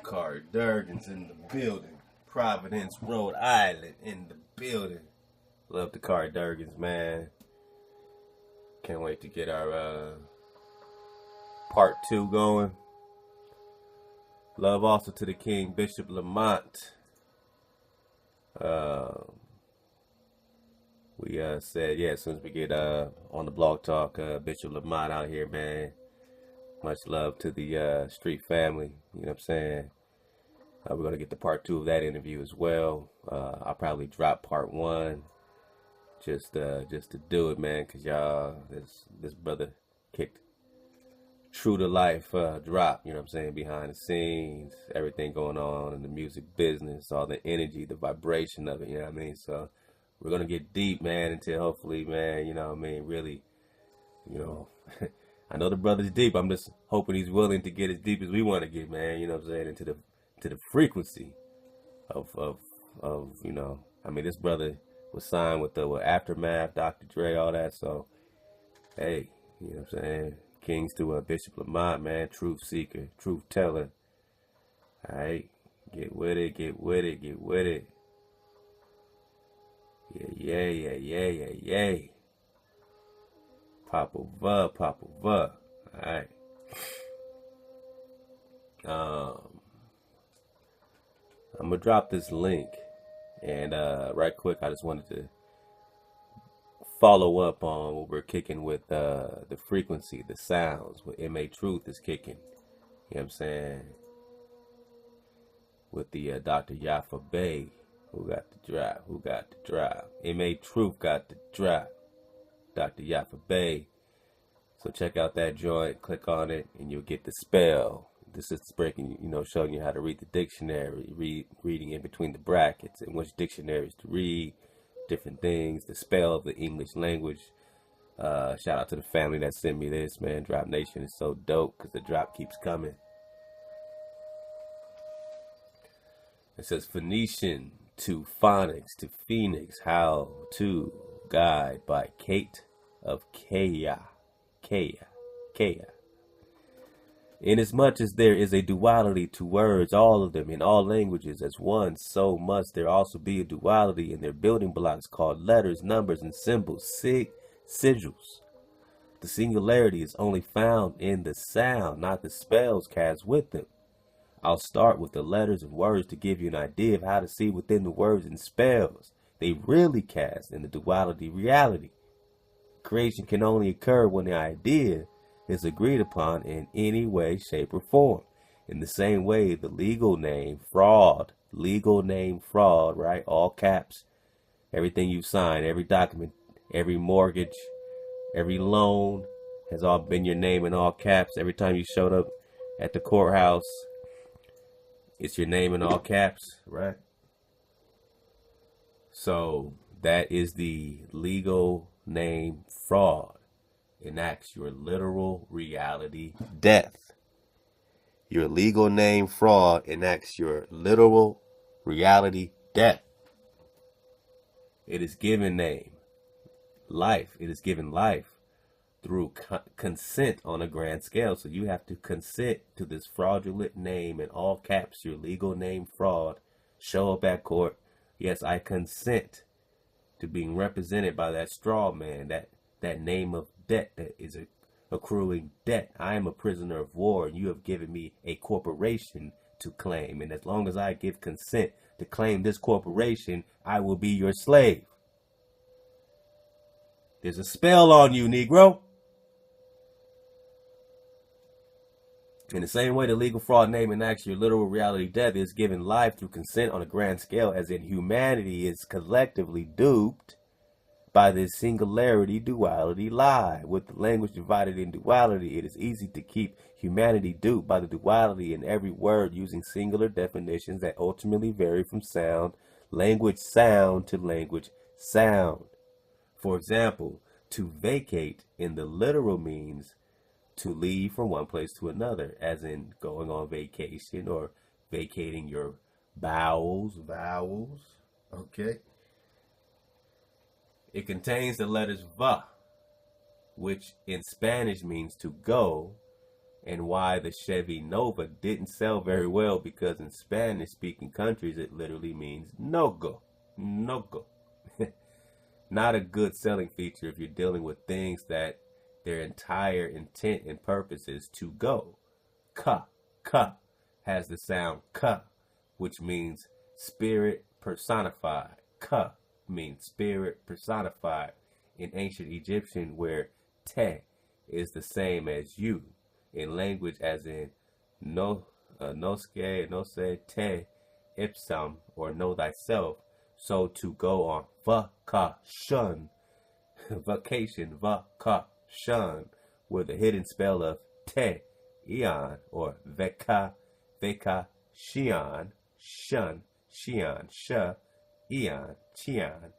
Kari Durgans in the building. Providence, Rhode Island in the building. Love the Kari Durgans, man. Can't wait to get our part 2 going. Love also to the King, Bishop Lamont. We said, yeah, as soon as we get on the blog talk, Bishop Lamont out here, man. Much love to the street family. You know what I'm saying? We're going to get the part 2 of that interview as well. I'll probably drop part 1 just to do it, man, because y'all, this brother kicked true to life drop, you know what I'm saying, behind the scenes, everything going on in the music business, all the energy, the vibration of it, you know what I mean? So we're going to get deep, man, until hopefully, man, you know what I mean, really, you know, I know the brother's deep. I'm just hoping he's willing to get as deep as we want to get, man, you know what I'm saying, into the frequency of you know, I mean, this brother was signed with the Aftermath, Dr. Dre, all that, so Hey, you know what I'm saying? Kings to Bishop Lamont, man. Truth seeker, truth teller. All right. Get with it, get with it, get with it. Yeah. Popol. All right. I'm gonna drop this link, and right quick, I just wanted to follow up on what we're kicking with the frequency, the sounds, what M.A. Truth is kicking. You know what I'm saying? With the Dr. Yafa Bey, who got the drive? M.A. Truth got the drive. Dr. Yafa Bey. So check out that joint, click on it, and you'll get the spell. This is breaking, showing you how to read the dictionary, reading in between the brackets, and which dictionaries to read, different things, the spell of the English language. Shout out to the family that sent me this, man. Drop Nation is so dope because the drop keeps coming. It says Phoenician to Phonics to Phoenix, how to guide by Kate of Kea. Inasmuch as there is a duality to words, all of them in all languages as one, so must there also be a duality in their building blocks called letters, numbers, and symbols, sigils. The singularity is only found in the sound, not the spells cast with them. I'll start with the letters and words to give you an idea of how to see within the words and spells they really cast in the duality reality. Creation can only occur when the idea is agreed upon in any way, shape, or form. In the same way, the legal name fraud, right? All caps, everything you sign, every document, every mortgage, every loan has all been your name in all caps. Every time you showed up at the courthouse, it's your name in all caps, right? So that is the legal name fraud. Enacts your literal reality death. Your legal name fraud enacts your literal reality death. It is given name life. It is given life through consent on a grand scale. So you have to consent to this fraudulent name in all caps, your legal name fraud. Show up at court. Yes, I consent to being represented by that straw man, that name of debt that is accruing debt. I am a prisoner of war, and you have given me a corporation to claim. And as long as I give consent to claim this corporation, I will be your slave. There's a spell on you, Negro. In the same way, the legal fraud name enacts your literal reality death is given life through consent on a grand scale, as in humanity is collectively duped by this singularity duality lie. With the language divided in duality, it is easy to keep humanity duped by the duality in every word using singular definitions that ultimately vary from language sound to language sound. For example, to vacate in the literal means to leave from one place to another, as in going on vacation or vacating your vowels, okay? It contains the letters va, which in Spanish means to go, and why the Chevy Nova didn't sell very well, because in Spanish-speaking countries, it literally means no go. Not a good selling feature if you're dealing with things that their entire intent and purpose is to go. Ka has the sound ka, which means spirit personified. Ka means spirit personified in ancient Egyptian, where te is the same as you in language, as in nose te ipsum, or know thyself. So to go on vacation, where the hidden spell of te eon, or veka shion, shun, shion, sha, eon, chion,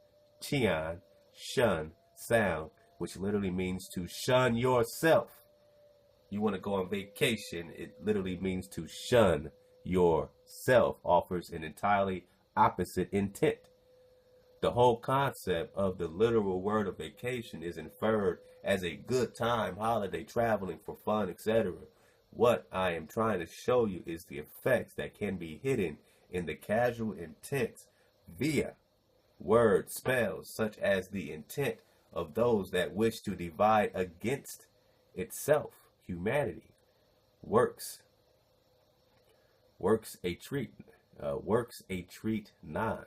shun, sound, which literally means to shun yourself. You want to go on vacation, it literally means to shun yourself, offers an entirely opposite intent. The whole concept of the literal word of vacation is inferred as a good time, holiday, traveling for fun, etc. What I am trying to show you is the effects that can be hidden in the casual intent via word spells, such as the intent of those that wish to divide against itself, humanity. Works a treat non.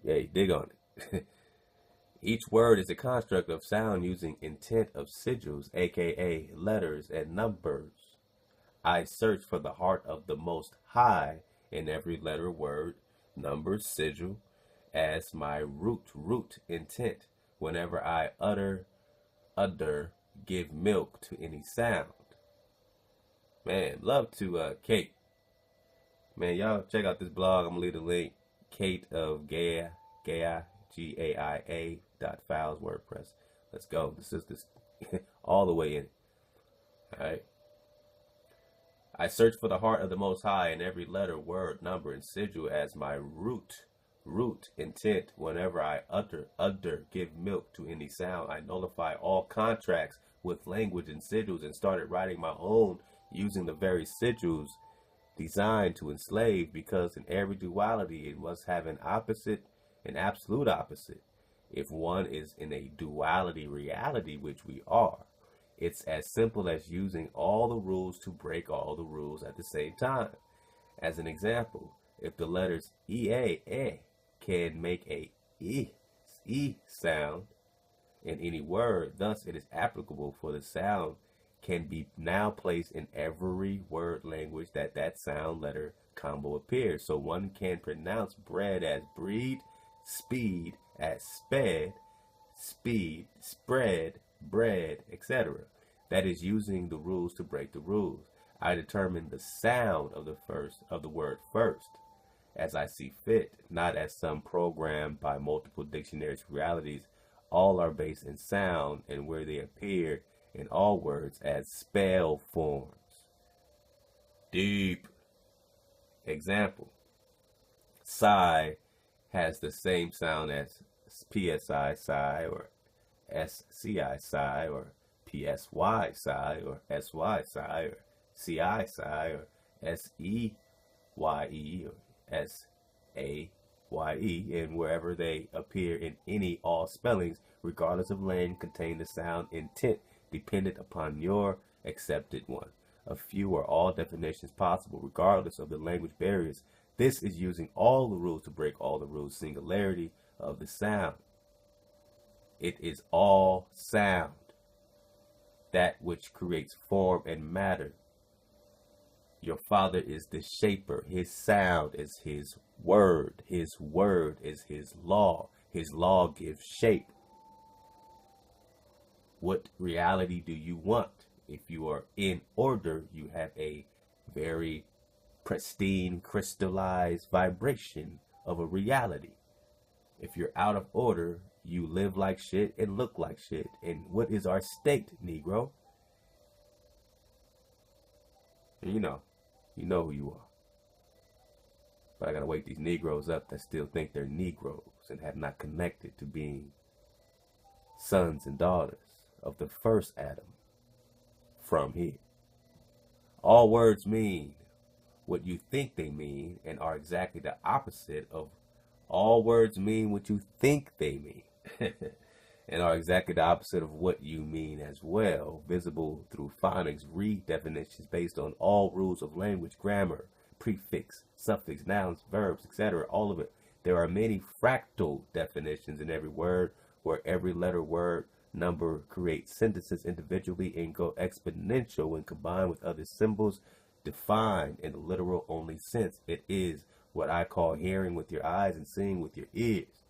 Hey, dig on it. Each word is a construct of sound using intent of sigils, aka letters and numbers. I search for the heart of the Most High in every letter, word, number, sigil, as my root intent. Whenever I udder, give milk to any sound. Man, love to Kate. Man, y'all check out this blog. I'm gonna leave the link. Kate of Gaia, GAIA.files WordPress. Let's go. This is all the way in. All right. I search for the heart of the Most High in every letter, word, number, and sigil as my root intent. Whenever I udder, give milk to any sound. I nullify all contracts with language and sigils and started writing my own using the very sigils designed to enslave, because in every duality it must have an opposite, an absolute opposite. If one is in a duality reality, which we are, it's as simple as using all the rules to break all the rules at the same time. As an example, if the letters EA can make a E sound in any word, thus it is applicable for the sound can be now placed in every word language that sound letter combo appears. So one can pronounce bread as breed, speed as sped, speed, spread, bread, etc. That is using the rules to break the rules. I determine the sound of the word first, as I see fit, not as some programmed by multiple dictionaries realities. All are based in sound and where they appear in all words as spell forms. Deep. Example. Sigh has the same sound as PSI, sigh, or SCI, sigh, or PSY, sigh, or SY, sigh, or CI, sigh, or SEYE, or SAYE, and wherever they appear in any all spellings, regardless of lane, contain the sound intent dependent upon your accepted one. A few or all definitions possible, regardless of the language barriers. This is using all the rules to break all the rules. Singularity of the sound. It is all sound, that which creates form and matter. Your Father is the shaper. His sound is his word. His word is his law. His law gives shape. What reality do you want? If you are in order, you have a very pristine, crystallized vibration of a reality. If you're out of order, you live like shit and look like shit. And what is our state, Negro? And you know who you are. But I gotta wake these Negroes up that still think they're Negroes and have not connected to being sons and daughters of the first Adam from here. All words mean what you think they mean and are exactly the opposite of all words mean what you think they mean and are exactly the opposite of what you mean as well, visible through phonics. Read definitions based on all rules of language, grammar, prefix, suffix, nouns, verbs, etc. All of it. There are many fractal definitions in every word, where every letter, word, number create sentences individually and go exponential when combined with other symbols defined in the literal only sense. It is what I call hearing with your eyes and seeing with your ears.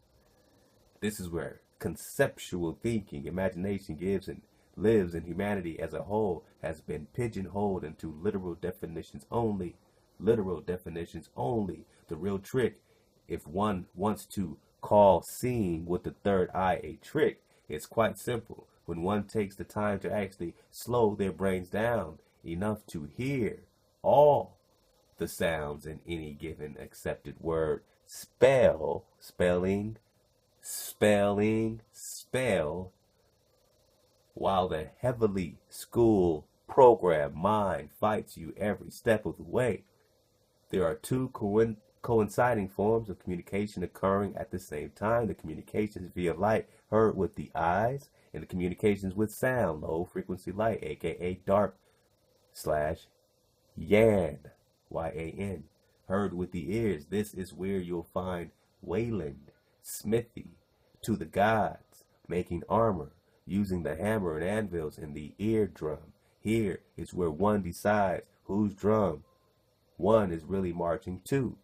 This is where conceptual thinking, imagination gives and lives, and humanity as a whole has been pigeonholed into literal definitions only. Literal definitions only. The real trick, if one wants to call seeing with the third eye a trick, it's quite simple. When one takes the time to actually slow their brains down enough to hear all the sounds in any given accepted word. Spell, while the heavily school program mind fights you every step of the way. There are two coinciding forms of communication occurring at the same time. The communications via light heard with the eyes, and the communications with sound, low frequency light, aka dark / yan, Y-A-N, heard with the ears. This is where you'll find Wayland, smithy, to the gods, making armor, using the hammer and anvils in the eardrum. Here is where one decides whose drum one is really marching to.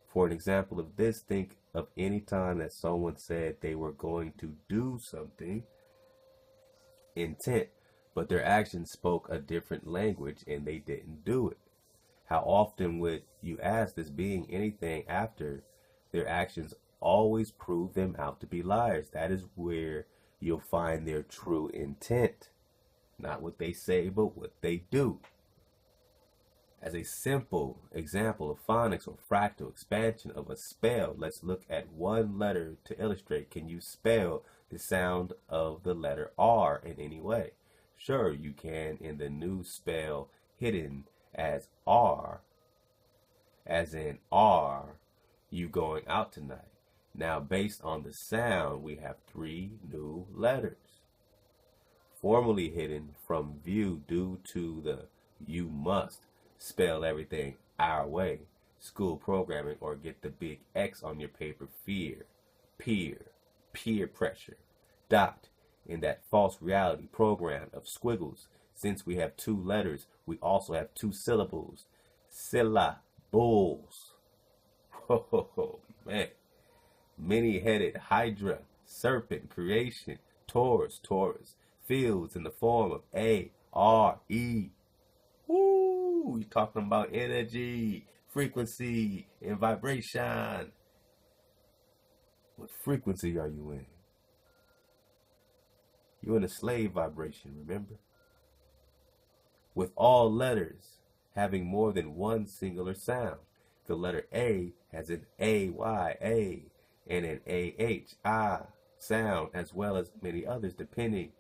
For an example of this, think of any time that someone said they were going to do something, intent, but their actions spoke a different language and they didn't do it. How often would you ask this being anything after their actions always prove them out to be liars? That is where you'll find their true intent. Not what they say, but what they do. As a simple example of phonics or fractal expansion of a spell, let's look at one letter to illustrate. Can you spell the sound of the letter R in any way? Sure, you can in the new spell hidden as R, as in R, you going out tonight. Now, based on the sound, we have 3 new letters. Formerly hidden from view due to the you must spell everything our way, school programming, or get the big X on your paper, fear, peer pressure, dot, in that false reality program of squiggles. Since we have 2 letters, we also have 2 syllables, syllables. Oh, man. Many-headed hydra, serpent, creation, Taurus, fields in the form of A-R-E. Woo! You're talking about energy, frequency, and vibration. What frequency are you in? You're in a slave vibration, remember? With all letters having more than one singular sound. The letter A has an A-Y, A, and an A-H, I sound, as well as many others, depending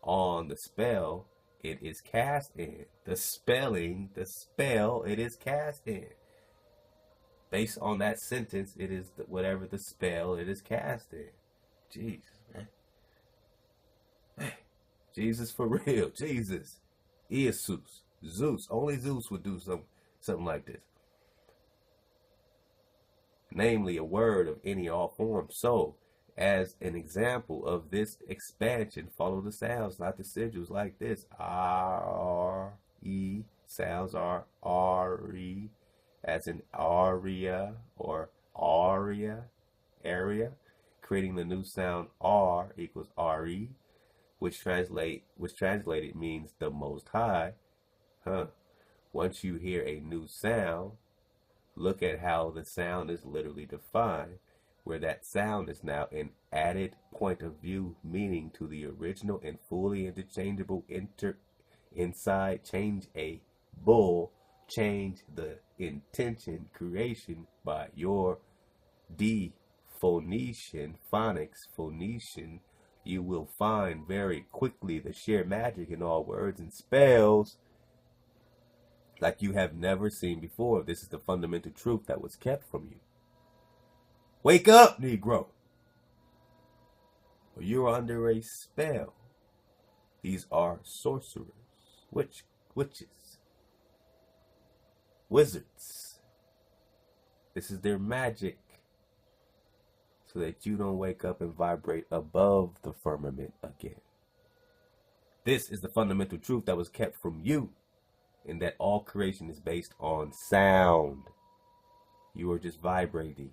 on the spell it is cast in. The spell it is cast in. Based on that sentence, it is whatever the spell it is cast in. Jesus, man. Jesus for real. Jesus. Jesus. Zeus. Only Zeus would do something like this. Namely, a word of any or all form. So, as an example of this expansion, follow the sounds, not the sigils, like this. R-E. Sounds are R-E, as in aria or aria, area, creating the new sound R equals R-E, which translated means the Most High. Once you hear a new sound, look at how the sound is literally defined, where that sound is now an added point of view meaning to the original and fully interchangeable inside. Change a bull, change the intention creation by your phonics, you will find very quickly the sheer magic in all words and spells like you have never seen before. This is the fundamental truth that was kept from you. Wake up, Negro, or you're under a spell. These are sorcerers, witches, wizards. This is their magic, so that you don't wake up and vibrate above the firmament again. This is the fundamental truth that was kept from you, in that all creation is based on sound. You are just vibrating,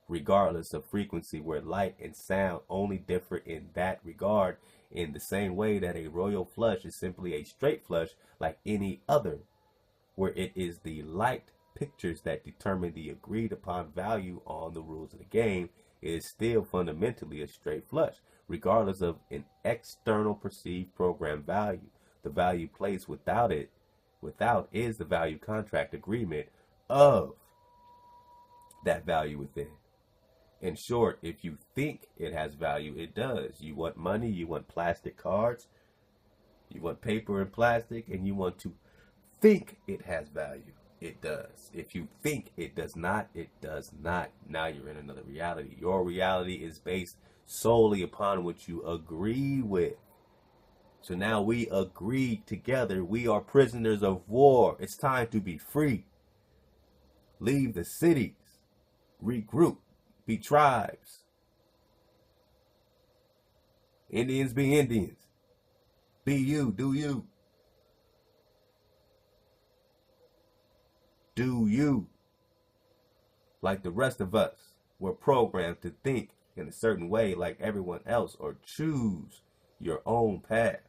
regardless of frequency, where light and sound only differ in that regard, in the same way that a royal flush is simply a straight flush like any other, where it is the light pictures that determine the agreed upon value on the rules of the game. It is still fundamentally a straight flush, regardless of an external perceived program value. The value placed without is the value contract agreement of that value within. In short, if you think it has value, it does. You want money, you want plastic cards, you want paper and plastic, and you want to think it has value. It does. If you think it does not, it does not. Now you're in another reality. Your reality is based solely upon what you agree with. So now we agree together. We are prisoners of war. It's time to be free. Leave the cities. Regroup. Be tribes. Indians be Indians. Be you. Do you. Do you. Like the rest of us, we're programmed to think in a certain way like everyone else, or choose your own path.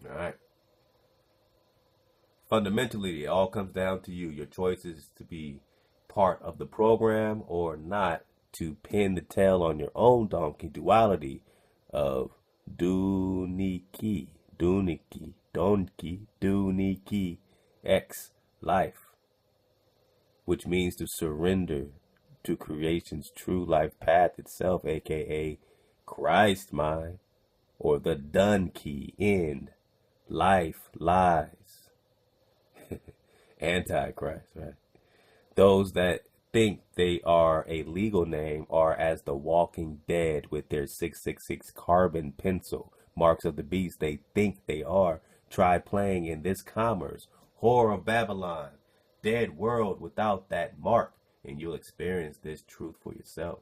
All right. Fundamentally, it all comes down to you. Your choice is to be part of the program or not, to pin the tail on your own donkey duality of duniki, X life, which means to surrender to creation's true life path itself, aka Christ mind, or the done key, end, life, lies. Antichrist, right? Those that think they are a legal name are as the walking dead with their 666 carbon pencil, marks of the beast. They think they are. Try playing in this commerce, whore of Babylon, dead world without that mark, and you'll experience this truth for yourself.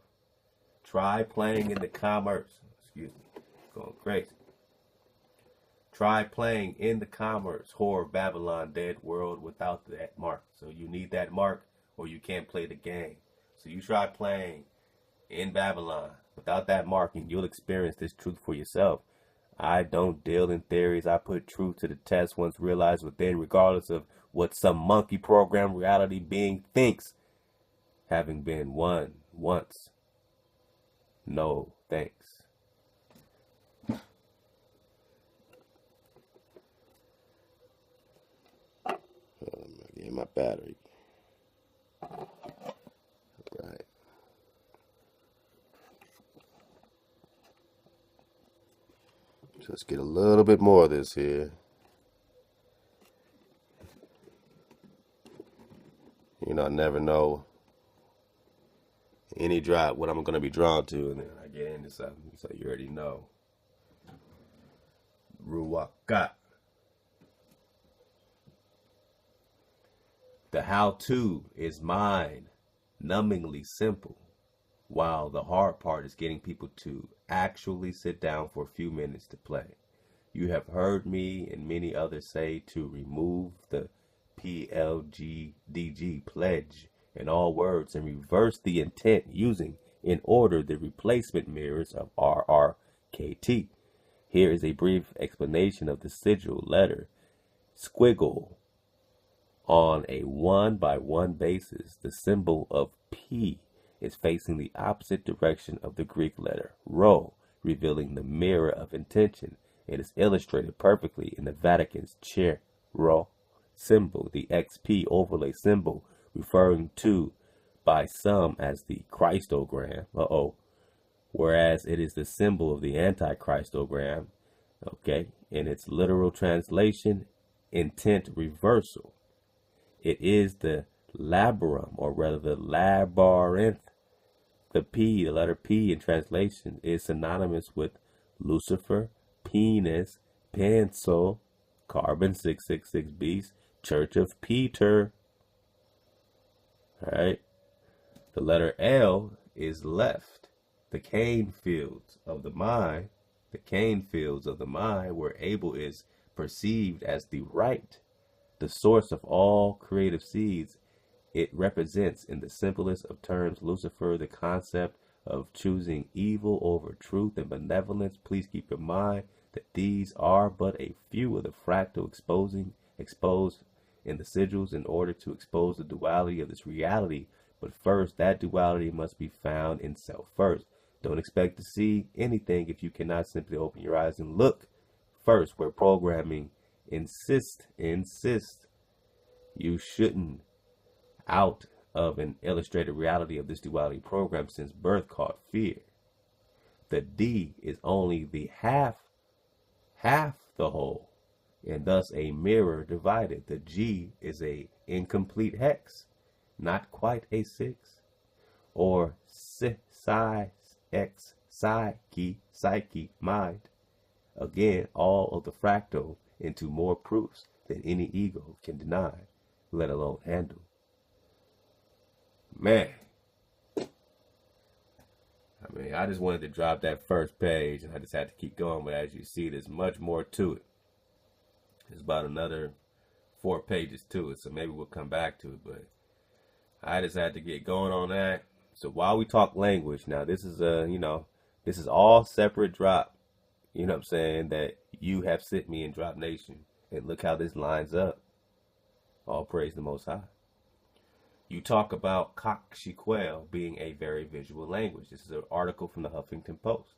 Try playing in the commerce. Excuse me, going crazy. Try playing in the commerce, whore of Babylon, dead world without that mark. So you need that mark or you can't play the game. So you try playing in Babylon without that mark and you'll experience this truth for yourself. I don't deal in theories. I put truth to the test once realized within, regardless of what some monkey program reality being thinks, having been one once. No thanks. Get my battery. Right. Just get a little bit more of this here. You know, I never know any drop what I'm going to be drawn to, and then I get into something, so you already know. Ruwaka. The how-to is mind-numbingly simple, while the hard part is getting people to actually sit down for a few minutes to play. You have heard me and many others say to remove the PLGDG, pledge, in all words and reverse the intent using, in order, the replacement mirrors of RRKT. Here is a brief explanation of the sigil letter. Squiggle. On a 1-by-1 basis, the symbol of P is facing the opposite direction of the Greek letter Rho, revealing the mirror of intention. It is illustrated perfectly in the Vatican's chair Rho symbol, the XP overlay symbol, referring to by some as the Christogram, whereas it is the symbol of the Antichristogram, in its literal translation, intent reversal. It is the labyrinth, or rather the labyrinth. The P, the letter P in translation, is synonymous with Lucifer, penis, pencil, carbon 666 beast, Church of Peter. Alright. The letter L is left. The cane fields of the mind. The cane fields of the mind, where Abel is perceived as the right, the source of all creative seeds. It represents, in the simplest of terms, Lucifer, the concept of choosing evil over truth and benevolence. Please keep in mind that these are but a few of the fractal exposed in the sigils in order to expose the duality of this reality. But first, that duality must be found in self first. Don't expect to see anything if you cannot simply open your eyes and look. First, where programming insist you shouldn't out of an illustrated reality of this duality program since birth called fear. The D is only the half the whole, and thus a mirror divided. The G is a incomplete hex, not quite a 6, or psi, x, psyche, mind. Again, all of the fractal into more proofs than any ego can deny, let alone handle. Man, I mean, I just wanted to drop that first page, and I just had to keep going, but as you see, there's much more to it. There's about another 4 pages to it, so maybe we'll come back to it, but I just had to get going on that. So while we talk language, now this is this is all separate drop, you know what I'm saying, that you have sent me in Drop Nation, and look how this lines up. All praise the Most High. You talk about Cakchiquels being a very visual language. This is an article from the Huffington Post.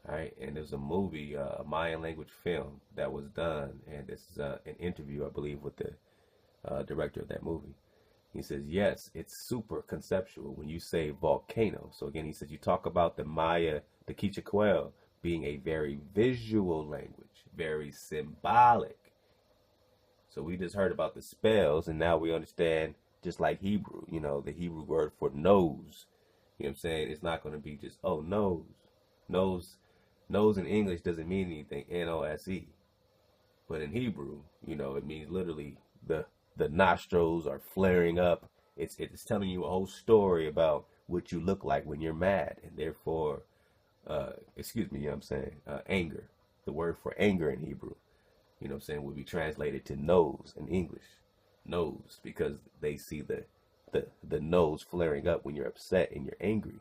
All right, and there's a movie, a Mayan language film that was done, and this is an interview, I believe, with the director of that movie. He says, yes, it's super conceptual when you say volcano. So again, he says you talk about the Maya, the Cakchiquels, being a very visual language, very symbolic. So we just heard about the spells, and now we understand, just like Hebrew, you know, the Hebrew word for nose, you know what I'm saying? It's not going to be just, oh, nose. Nose in English doesn't mean anything, N-O-S-E. But in Hebrew, you know, it means literally the nostrils are flaring up. It's telling you a whole story about what you look like when you're mad, and therefore, excuse me, you know what I'm saying, anger. The word for anger in Hebrew, you know what I'm saying, would be translated to nose in English. Nose, because they see the nose flaring up when you're upset and you're angry.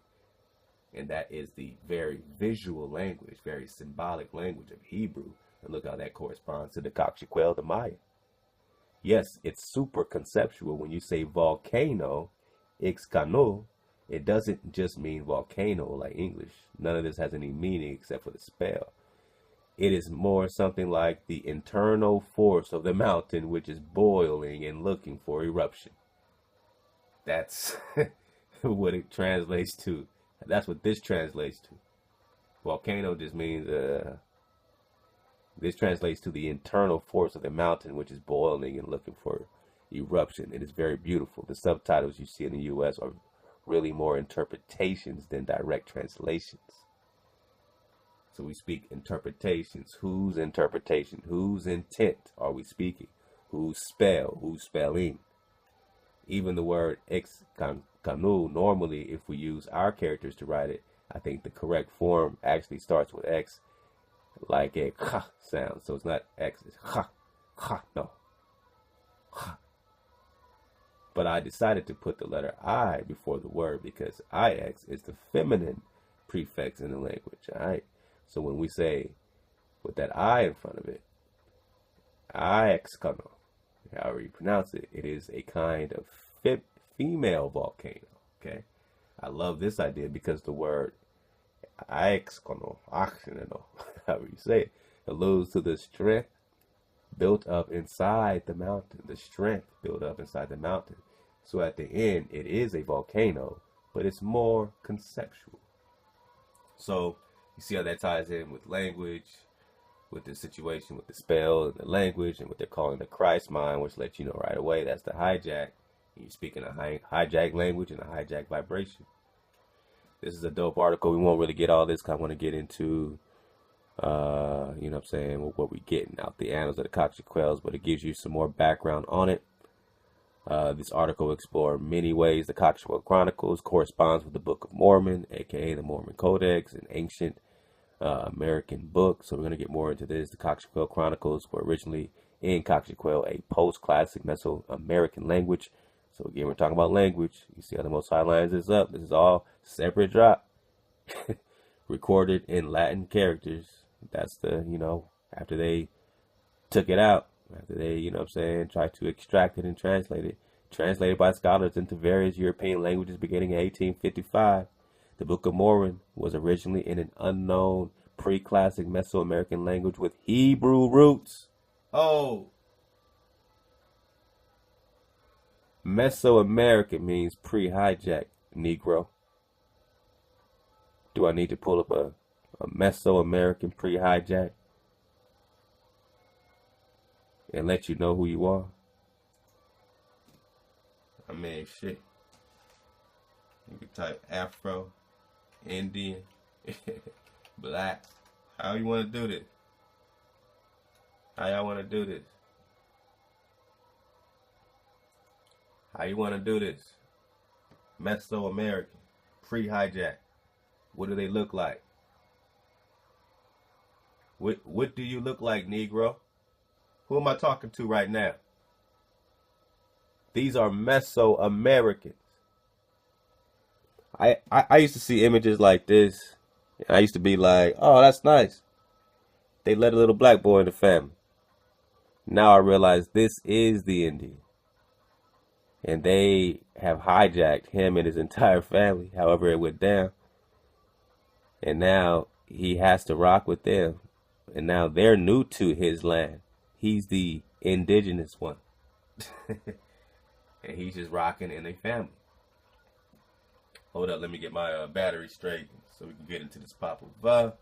And that is the very visual language, very symbolic language of Hebrew. And look how that corresponds to the Cakchiquels, the Maya. Yes, it's super conceptual when you say volcano, ixcano. It doesn't just mean volcano like English. None of this has any meaning except for the spell. It is more something like the internal force of the mountain which is boiling and looking for eruption. That's what it translates to. That's what this translates to. Volcano just means, this translates to the internal force of the mountain which is boiling and looking for eruption. It is very beautiful. The subtitles you see in the U.S. are really more interpretations than direct translations. So we speak interpretations. Whose interpretation? Whose intent are we speaking? Whose spell? Who's spelling? Even the word X-Kanu, normally if we use our characters to write it, I think the correct form actually starts with X, like a K sound. So it's not X, it's K, no. K. But I decided to put the letter I before the word because IX is the feminine prefix in the language, all right? So when we say, with that I in front of it, Ixcano, however you pronounce it, it is a kind of female volcano, okay? I love this idea because the word Ixcano, however you say it, alludes to the strength built up inside the mountain, the strength built up inside the mountain. So at the end, it is a volcano, but it's more conceptual. So you see how that ties in with language, with the situation, with the spell and the language, and what they're calling the Christ mind, which lets you know right away that's the hijack. You're speaking a hijack language and a hijack vibration. This is a dope article. We won't really get all this because I want to get into, you know what I'm saying, what we're getting out the annals of the Cakchiquels, but it gives you some more background on it. This article explores many ways the Cakchiquel Chronicles corresponds with the Book of Mormon, aka the Mormon Codex, an ancient Ame'rican book. So we're going to get more into this. The Cakchiquel Chronicles were originally in Cakchiquel, a post-classic Mesoamerican language. So again, we're talking about language. You see how the Most High lines this up. This is all separate drop. Recorded in Latin characters. That's the, you know, after they took it out, after they, you know what I'm saying, tried to extract it and translate it. Translated by scholars into various European languages beginning in 1855. The Book of Mormon was originally in an unknown pre-classic Mesoamerican language with Hebrew roots. Oh, Mesoamerican means pre-hijack, Negro. Do I need to pull up a Mesoamerican pre-hijack and let you know who you are? I mean, shit. You can type Afro, Indian, Black. How you want to do this? How y'all want to do this? How you want to do this? Mesoamerican, pre-hijack. What do they look like? What do you look like, Negro? Who am I talking to right now? These are Mesoamericans. I used to see images like this, and I used to be like, oh, that's nice. They let a little black boy in the family. Now I realize this is the Indian. And they have hijacked him and his entire family, however it went down. And now he has to rock with them. And now they're new to his land. He's the indigenous one. And he's just rocking in a family. Hold up, let me get my battery straight so we can get into this Popol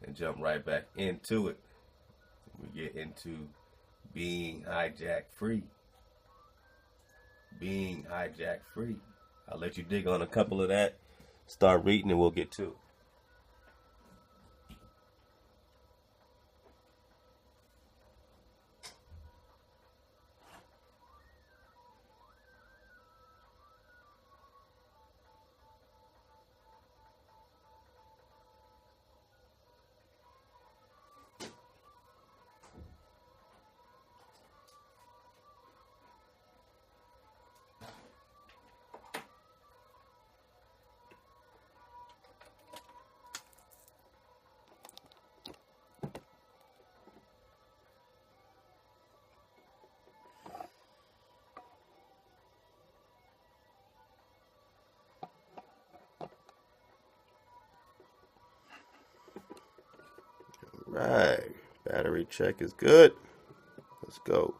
and jump right back into it. We get into being hijack free. Being hijack free. I'll let you dig on a couple of that. Start reading and we'll get to it. Right, battery check is good. Let's go.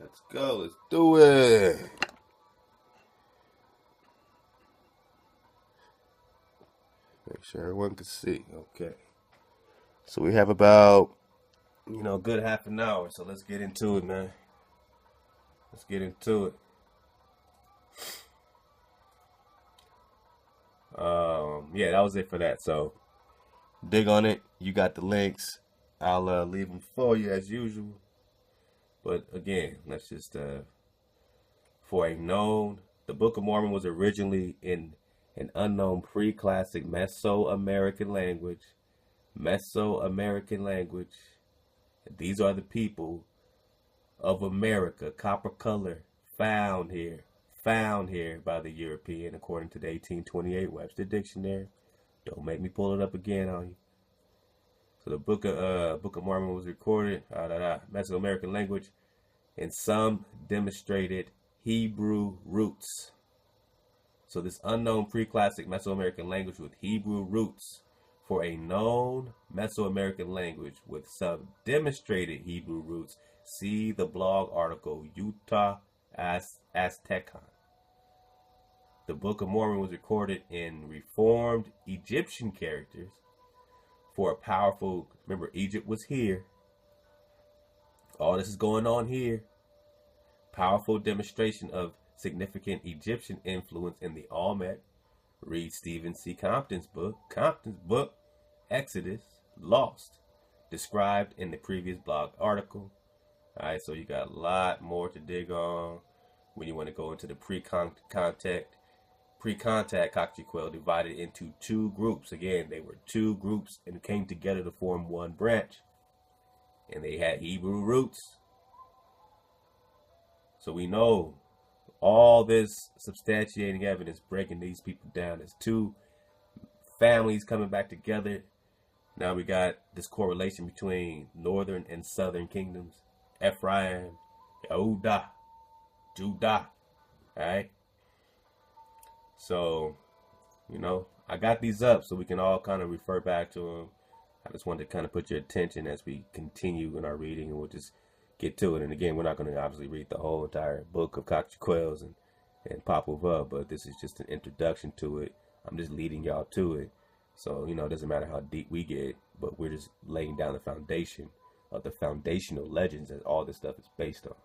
Let's go. Let's do it. Make sure everyone can see. Okay. So we have about, a good half an hour. So let's get into it, man. Let's get into it. Yeah, that was it for that. So dig on it. You got the links. I'll leave them for you as usual. But again, let's just for a known, the Book of Mormon was originally in an unknown pre-classic Mesoamerican language. Mesoamerican language. These are the people of America, copper color, found here by the European, according to the 1828 Webster Dictionary. Don't make me pull it up again on you. So the Book of Mormon was recorded, Mesoamerican language, and some demonstrated Hebrew roots. So this unknown pre-classic Mesoamerican language with Hebrew roots for a known Mesoamerican language with some demonstrated Hebrew roots. See the blog article Utah Aztecan. The Book of Mormon was recorded in Reformed Egyptian characters for a powerful, remember Egypt was here. All this is going on here. Powerful demonstration of significant Egyptian influence in the Almec. Read Stephen C. Compton's book, Exodus, Lost, described in the previous blog article. All right, so you got a lot more to dig on when you want to go into the pre-contact Cakchiquels divided into two groups. Again, they were two groups and came together to form one branch. And they had Hebrew roots. So we know all this substantiating evidence breaking these people down. There's two families coming back together. Now we got this correlation between northern and southern kingdoms. Ephraim Yehuda, Judah. Alright? So, you know, I got these up so we can all kind of refer back to them. I just wanted to kind of put your attention as we continue in our reading, and we'll just get to it. And again, we're not going to obviously read the whole entire book of Cakchiquels and Popol, but this is just an introduction to it. I'm just leading y'all to it. So, you know, it doesn't matter how deep we get, but we're just laying down the foundation of the foundational legends that all this stuff is based on.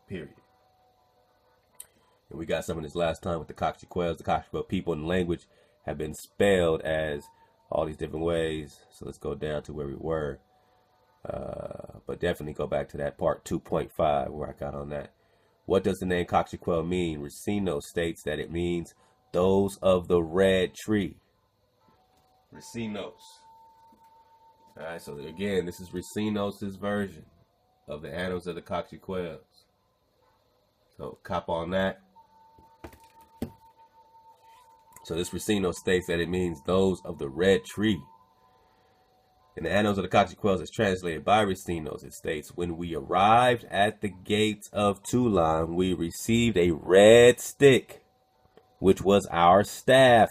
Period. And we got some of this last time with the Cakchiquels. The Cakchiquel people and language have been spelled as all these different ways. So let's go down to where we were. But definitely go back to that part 2.5 where I got on that. What does the name Cakchiquel mean? Racino states that it means those of the red tree. Racinos. Alright, so again, this is Racinos' version of the Annals of the Cakchiquels. So cop on that. So this Racino states that it means those of the red tree. In the Annals of the Cakchiquels, as translated by Racinos, it states, when we arrived at the gates of Tulan, we received a red stick, which was our staff.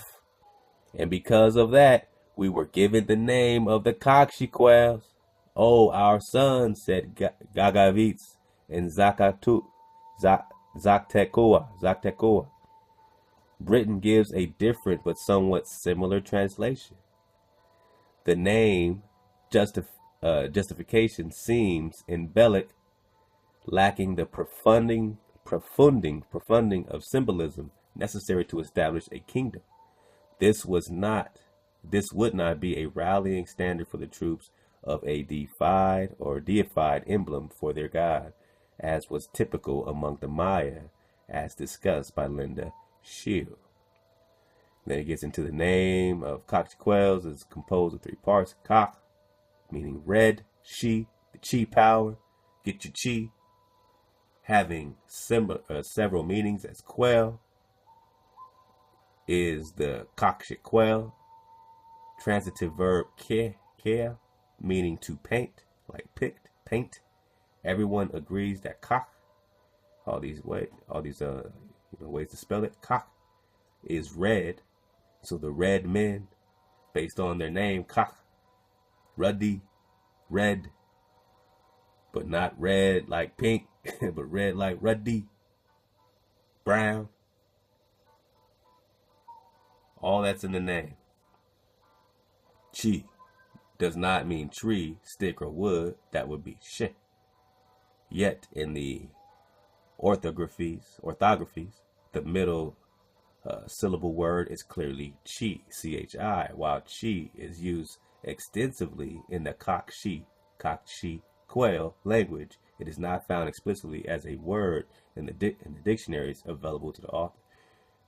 And because of that, we were given the name of the Cakchiquels. Oh, our sons, said Gagavitz and Cakchiquel. Britain gives a different but somewhat similar translation. The name justification seems embellic, lacking the profunding of symbolism necessary to establish a kingdom. This would not be a rallying standard for the troops of a deified emblem for their god, as was typical among the Maya, as discussed by Linda Shield. Then it gets into the name of Cakchiquels is composed of three parts. Kak, meaning red, Chi, the Chi power, get your Chi, having several meanings as quell, is the Cakchiquel, transitive verb care, meaning to paint, like paint. Everyone agrees that Kak, all these ways to spell it, Kak, is red. So the red men, based on their name, Kak, ruddy, red, but not red like pink, but red like ruddy, brown. All that's in the name. Chi does not mean tree, stick, or wood. That would be she. Yet in the orthographies, the middle syllable word is clearly chi, chi, while chi is used extensively in the Cakchiquel language. It is not found explicitly as a word in the dictionaries available to the author.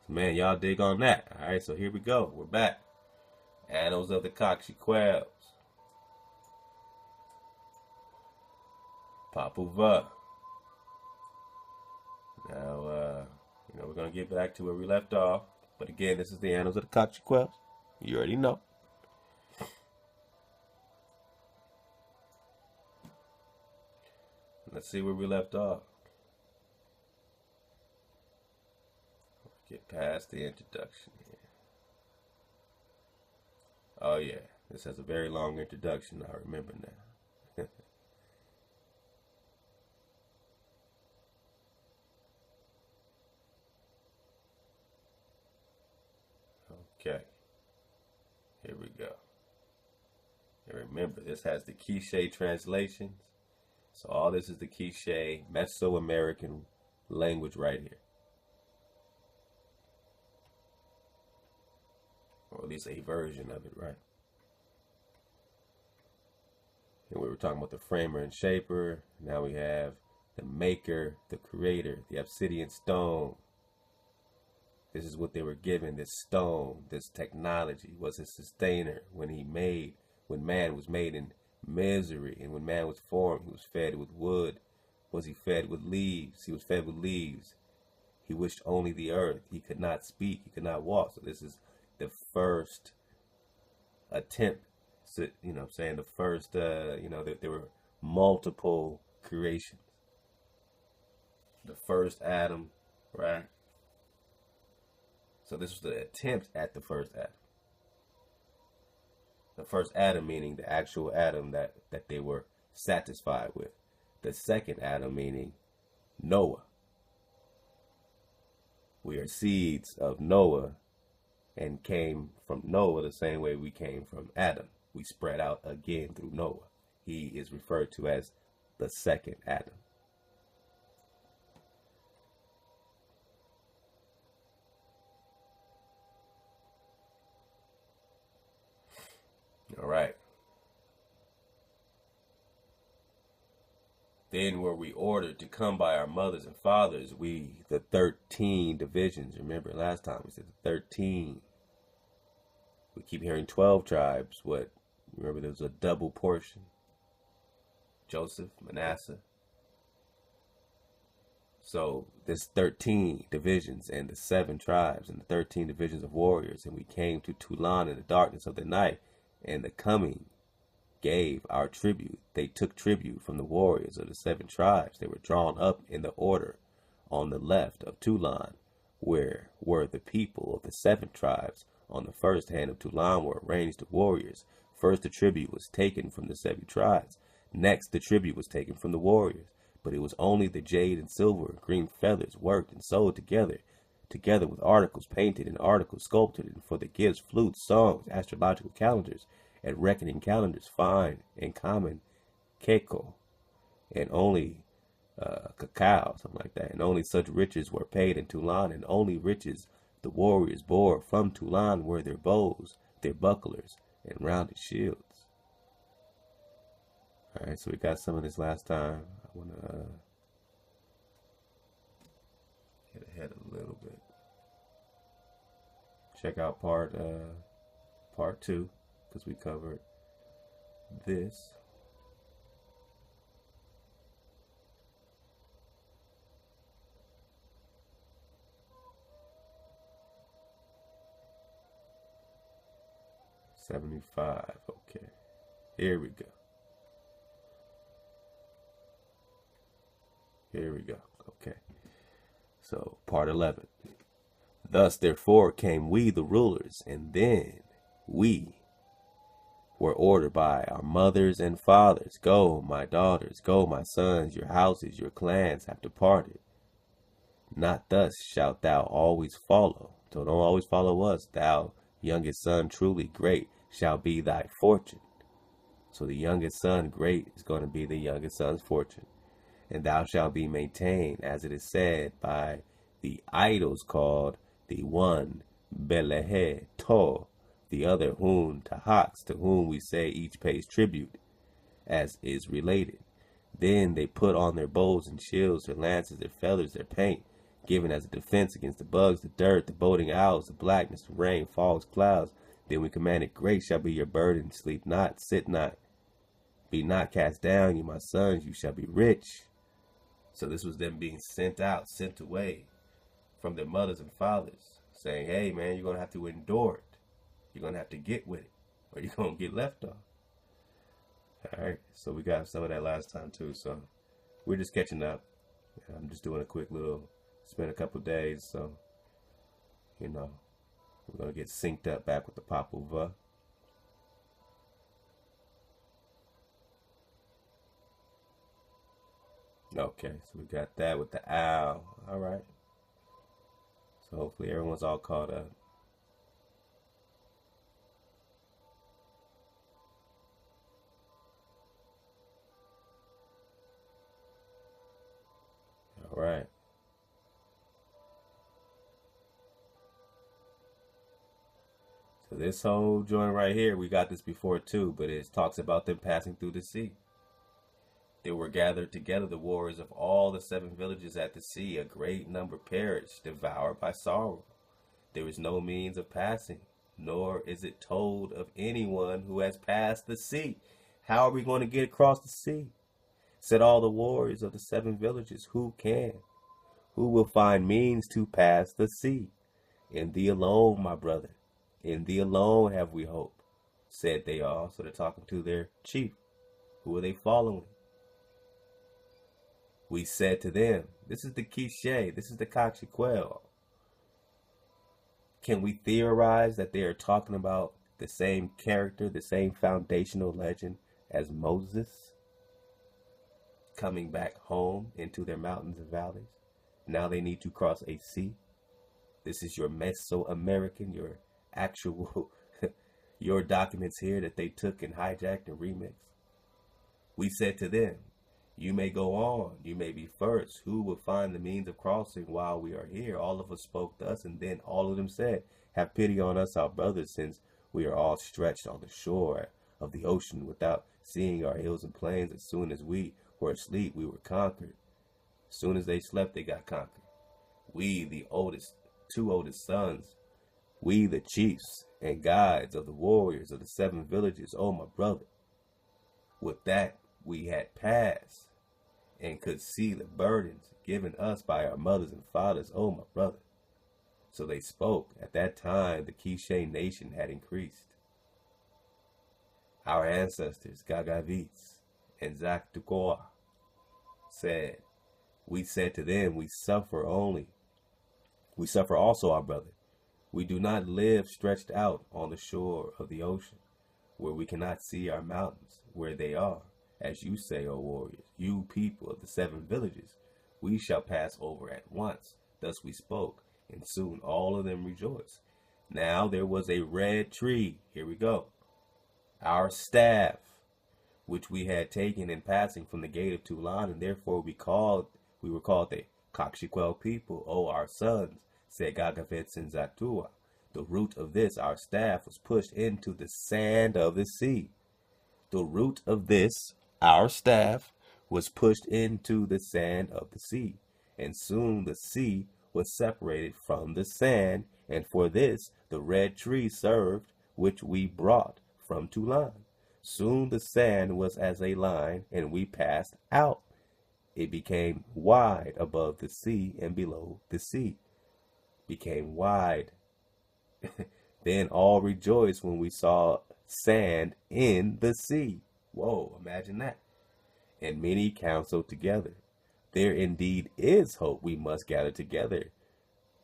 So man, y'all dig on that. All right, so here we go. We're back. Annals of the Cakchiquels. Popol. Now, we're going to get back to where we left off. But again, this is the Annals of the Cakchiquels. You already know. Let's see where we left off. Get past the introduction here. Oh yeah, this has a very long introduction. I remember now. Okay, here we go. And remember, this has the Quiche translations. So all this is the Quiche Mesoamerican language right here. Or at least a version of it, right? And we were talking about the framer and shaper. Now we have the maker, the creator, the obsidian stone. This is what they were given. This stone, this technology was his sustainer when man was made in misery, and when man was formed, he was fed with wood. Was he fed with leaves? He was fed with leaves. He wished only the earth. He could not speak. He could not walk. So this is the first attempt. So, the first, there were multiple creations. the first Adam, right? So this was the attempt at the first Adam. The first Adam meaning the actual Adam that they were satisfied with. The second Adam meaning Noah. We are seeds of Noah and came from Noah the same way we came from Adam. We spread out again through Noah. He is referred to as the second Adam. All right. Then were we ordered to come by our mothers and fathers, we, the 13 divisions. Remember last time we said the 13. We keep hearing 12 tribes. What? Remember there was a double portion. Joseph, Menasseh. So this 13 divisions and the 7 tribes and the 13 divisions of warriors. And we came to Toulon in the darkness of the night. And the coming gave our tribute. They took tribute from the warriors of the 7 tribes. They were drawn up in the order on the left of Toulon, where were the people of the 7 tribes. On the first hand of Toulon were arranged the warriors. First the tribute was taken from the 7 tribes. Next the tribute was taken from the warriors. But it was only the jade and silver and green feathers worked and sewed together with articles painted and articles sculpted, and for the gifts, flutes, songs, astrological calendars, and reckoning calendars, fine and common, Cakchiquels, and only cacao, something like that, and only such riches were paid in Toulon, and only riches the warriors bore from Toulon were their bows, their bucklers, and rounded shields. All right, so we got some of this last time. I want to get ahead a little bit. Check out part 2, because we covered this. $75. Okay, here we go. Here we go. Okay. So, part 11. Thus, therefore, came we, the rulers, and then we were ordered by our mothers and fathers. Go, my daughters, go, my sons, your houses, your clans have departed. Not thus shalt thou always follow. So don't always follow us. Thou, youngest son, truly great shall be thy fortune. So the youngest son, great, is going to be the youngest son's fortune. And thou shalt be maintained, as it is said, by the idols called the one Belehe To, the other Hun Tahax, to whom we say each pays tribute, as is related. Then they put on their bows and shields, their lances, their feathers, their paint, given as a defense against the bugs, the dirt, the boding owls, the blackness, the rain, fogs, clouds. Then we commanded, great shall be your burden, sleep not, sit not, be not cast down, you my sons, you shall be rich. So this was them being sent out, sent away from their mothers and fathers, saying, hey man, you're going to have to endure it. You're going to have to get with it, or you're going to get left off. All right, so we got some of that last time too, so we're just catching up. I'm just doing a quick little, spend a couple days, so, you know, we're going to get synced up back with the Popol. Okay, so we got that with the owl. All right. So hopefully everyone's all caught up. All right. So this whole joint right here, we got this before too, but it talks about them passing through the sea. They were gathered together, the warriors of all the 7 villages at the sea. A great number perished, devoured by sorrow. There is no means of passing, nor is it told of anyone who has passed the sea. How are we going to get across the sea? Said all the warriors of the 7 villages, who can? Who will find means to pass the sea? In thee alone, my brother. In thee alone have we hope, said they all. So they're talking to their chief. Who are they following? We said to them, this is the Quiche, this is the Cakchiquel. Can we theorize that they are talking about the same character, the same foundational legend as Moses coming back home into their mountains and valleys? Now they need to cross a sea. This is your Mesoamerican, your actual, your documents here that they took and hijacked and remixed. We said to them, you may go on, you may be first. Who will find the means of crossing while we are here? All of us spoke to us, and then all of them said, have pity on us, our brothers, since we are all stretched on the shore of the ocean without seeing our hills and plains. As soon as we were asleep, we were conquered. As soon as they slept, they got conquered. We, the two oldest sons, we, the chiefs and guides of the warriors of the 7 villages, oh my brother, with that we had passed and could see the burdens given us by our mothers and fathers, oh my brother. So they spoke. At that time, the Quiche nation had increased. Our ancestors, Gagavits and Zaktukoa, said, we said to them, we suffer also, our brother. We do not live stretched out on the shore of the ocean, where we cannot see our mountains, where they are. As you say, O warriors, you people of the 7 villages, we shall pass over at once. Thus we spoke, and soon all of them rejoiced. Now there was a red tree, here we go, our staff, which we had taken in passing from the gate of Tulan, and therefore we were called the Cakchiquel people, O our sons, said Gagavets and Zatua. The root of this, our staff, was pushed into the sand of the sea. The root of this, our staff, was pushed into the sand of the sea, and soon the sea was separated from the sand, and for this the red tree served, which we brought from Tulan. Soon the sand was as a line, and we passed out. It became wide above the sea, and below the sea became wide. Then all rejoiced when we saw sand in the sea. Whoa, imagine that. And many counseled together. There indeed is hope. We must gather together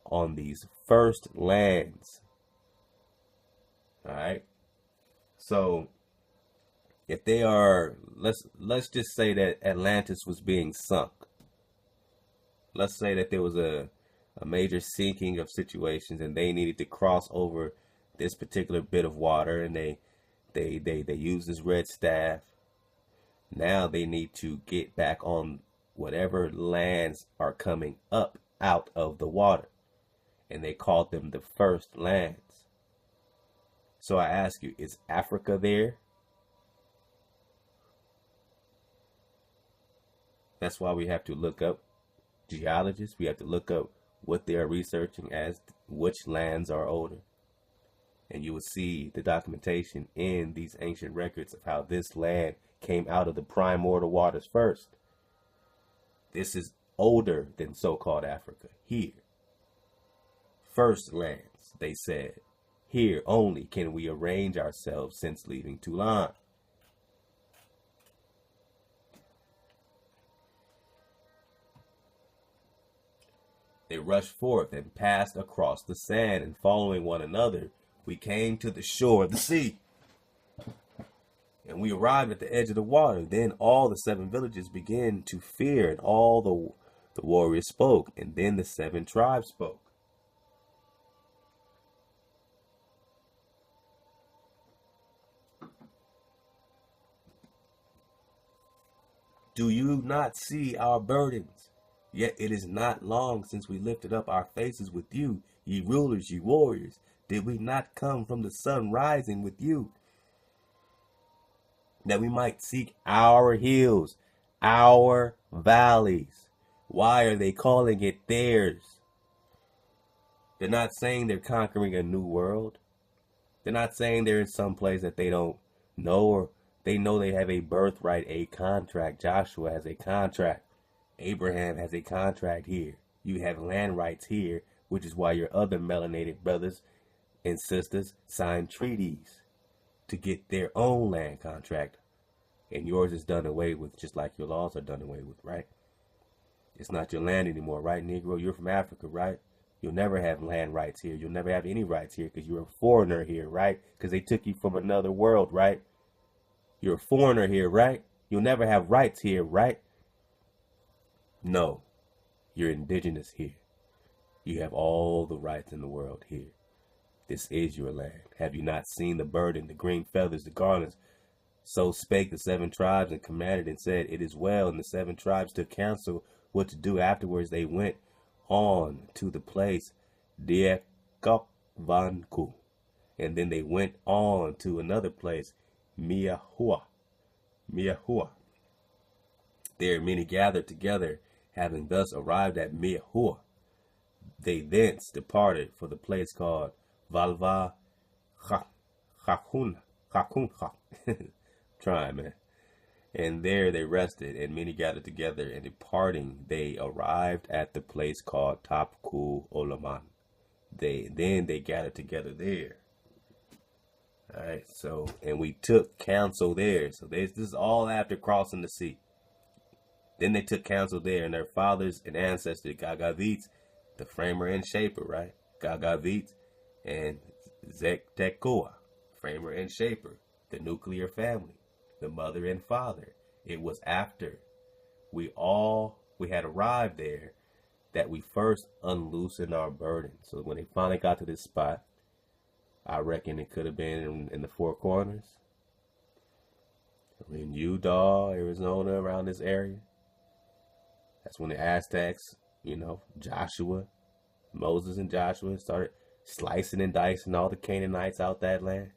on these first lands. All right. So if they are, let's just say that Atlantis was being sunk. Let's say that there was a major sinking of situations, and they needed to cross over this particular bit of water, and they use this red staff. Now they need to get back on whatever lands are coming up out of the water, and they called them the first lands. So I ask you, is Africa there? That's why we have to look up geologists. We have to look up what they are researching as which lands are older. And you will see the documentation in these ancient records of how this land came out of the primordial waters first. This is older than so-called Africa. Here. First lands, they said. Here only can we arrange ourselves since leaving Tulan. They rushed forth and passed across the sand, and following one another, we came to the shore of the sea. And we arrived at the edge of the water. Then all the 7 villages began to fear, and all the warriors spoke, and then the 7 tribes spoke. Do you not see our burdens? Yet it is not long since we lifted up our faces with you, ye rulers, ye warriors. Did we not come from the sun rising with you, that we might seek our hills, our valleys? Why are they calling it theirs? They're not saying they're conquering a new world. They're not saying they're in some place that they don't know, or they know they have a birthright, a contract. Joshua has a contract. Abraham has a contract here. You have land rights here, which is why your other melanated brothers and sisters signed treaties to get their own land contract. And yours is done away with, just like your laws are done away with, right? It's not your land anymore, right, Negro? You're from Africa, right? You'll never have land rights here. You'll never have any rights here because you're a foreigner here, right? Because they took you from another world, right? You're a foreigner here, right? You'll never have rights here, right? No, you're indigenous here. You have all the rights in the world here. This is your land. Have you not seen the burden, the green feathers, the garlands? So spake the 7 tribes and commanded and said, it is well. And the 7 tribes took counsel what to do. Afterwards they went on to the place Diekokvanku. And then they went on to another place, Miahua. There many gathered together, having thus arrived at Miahua. They thence departed for the place called Valva Chakun. Try, man. And there they rested, and many gathered together, and departing, they arrived at the place called Tapku-olaman. Then they gathered together there. All right, so, and we took counsel there. So this is all after crossing the sea. Then they took counsel there, and their fathers and ancestors, Gagavits, the framer and shaper, right? Gagavits, and Zektekoa, framer and shaper, the nuclear family, the mother and father. It was after we had arrived there that we first unloosened our burden. So when they finally got to this spot, I reckon it could have been in the Four Corners, in Utah, Arizona, around this area. That's when the Aztecs, Joshua, Moses and Joshua started slicing and dicing all the Canaanites out that land,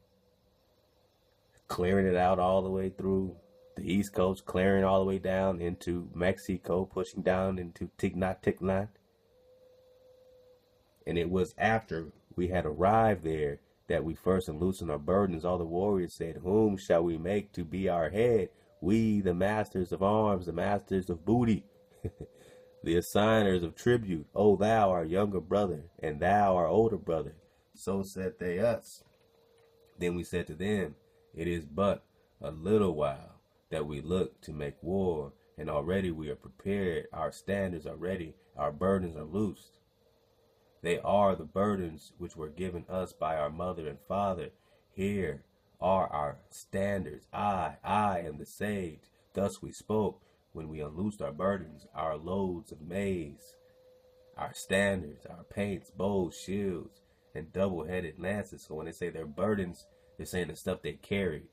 clearing it out all the way through the East Coast, clearing all the way down into Mexico, pushing down into Tenochtitlan. And it was after we had arrived there that we first unloosened our burdens. All the warriors said, whom shall we make to be our head? We, the masters of arms, the masters of booty, the assigners of tribute. O thou, our younger brother, and thou, our older brother. So said they us. Then we said to them, it is but a little while that we look to make war, and already we are prepared. Our standards are ready. Our burdens are loosed. They are the burdens which were given us by our mother and father. Here are our standards. I am the sage. Thus we spoke when we unloosed our burdens, our loads of maize, our standards, our paints, bows, shields, and double-headed lances. So when they say their burdens, they're saying the stuff they carried.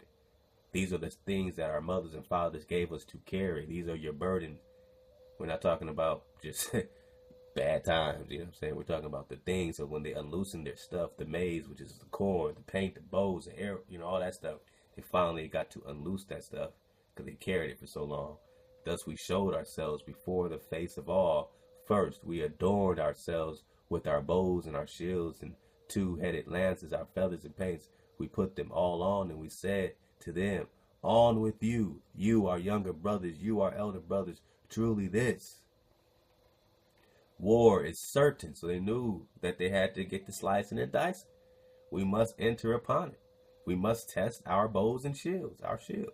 These are the things that our mothers and fathers gave us to carry. These are your burdens. We're not talking about just bad times, you know what I'm saying? We're talking about the things. So when they unloosened their stuff, the maize, which is the corn, the paint, the bows, the hair, all that stuff, they finally got to unloose that stuff because they carried it for so long. Thus we showed ourselves before the face of all. First, we adorned ourselves with our bows and our shields and 2-headed lances, our feathers and paints. We put them all on, and we said to them, on with you, you our younger brothers, you our elder brothers, truly this war is certain. So they knew that they had to get the slicing and dicing. We must enter upon it. We must test our bows and shields, our shields.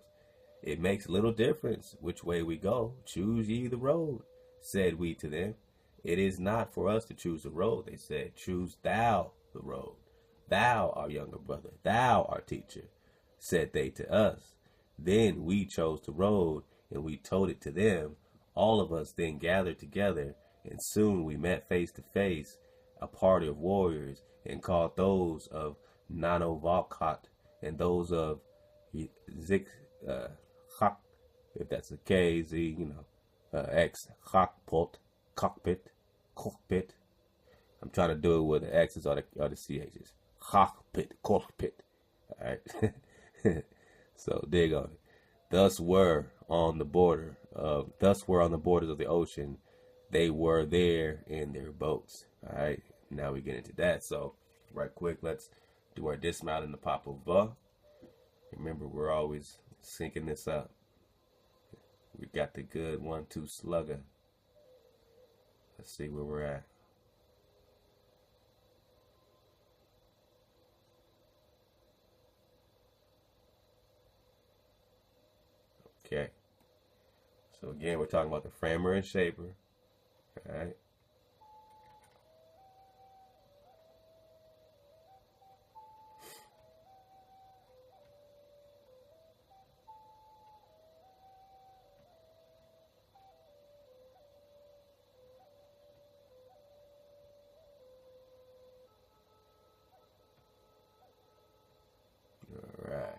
It makes little difference which way we go. Choose ye the road, said we to them. It is not for us to choose the road, they said. Choose thou the road. Thou, our younger brother, thou, our teacher, said they to us. Then we chose the road, and we told it to them. All of us then gathered together, and soon we met face to face, a party of warriors, and called those of Nanovalcot and those of Zik, if that's the K, Z, X, cockpit. I'm trying to do it with the X's or the CH's. Cockpit. All right. So dig on it. Thus were on the borders of the ocean. They were there in their boats. All right. Now we get into that. So right quick, let's do our dismount in the Popol. Remember, we're always syncing this up. We got the good 1-2 slugger. Let's see where we're at. Okay. So again, we're talking about the framer and shaper, All right. All right.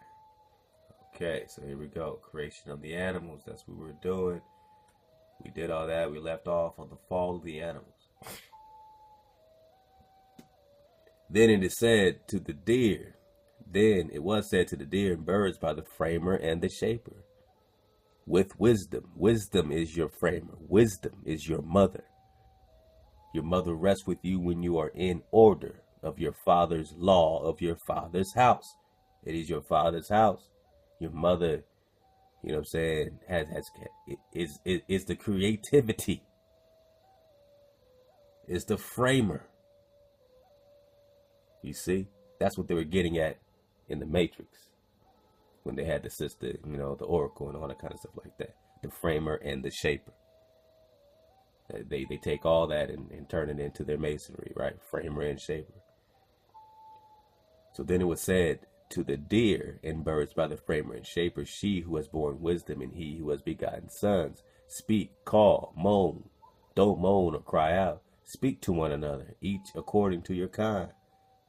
Okay, so here we go. Creation of the animals. That's what we're doing. We did all that. We left off on the fall of the animals. Then it is said to the deer. Then it was said to the deer and birds by the framer and the shaper. With wisdom. Wisdom is your framer. Wisdom is your mother. Your mother rests with you when you are in order of your father's law of your father's house. It is your father's house. Your mother, you know what I'm saying, is the creativity. Is the framer. You see? That's what they were getting at in the Matrix. When they had the sister, you know, the oracle and all that kind of stuff like that. The framer and the shaper. They take all that and turn it into their masonry, right? Framer and shaper. So then it was said to the deer and birds by the framer and shaper, she who has borne wisdom and he who has begotten sons, speak, call, moan. Don't moan or cry out. Speak to one another, each according to your kind.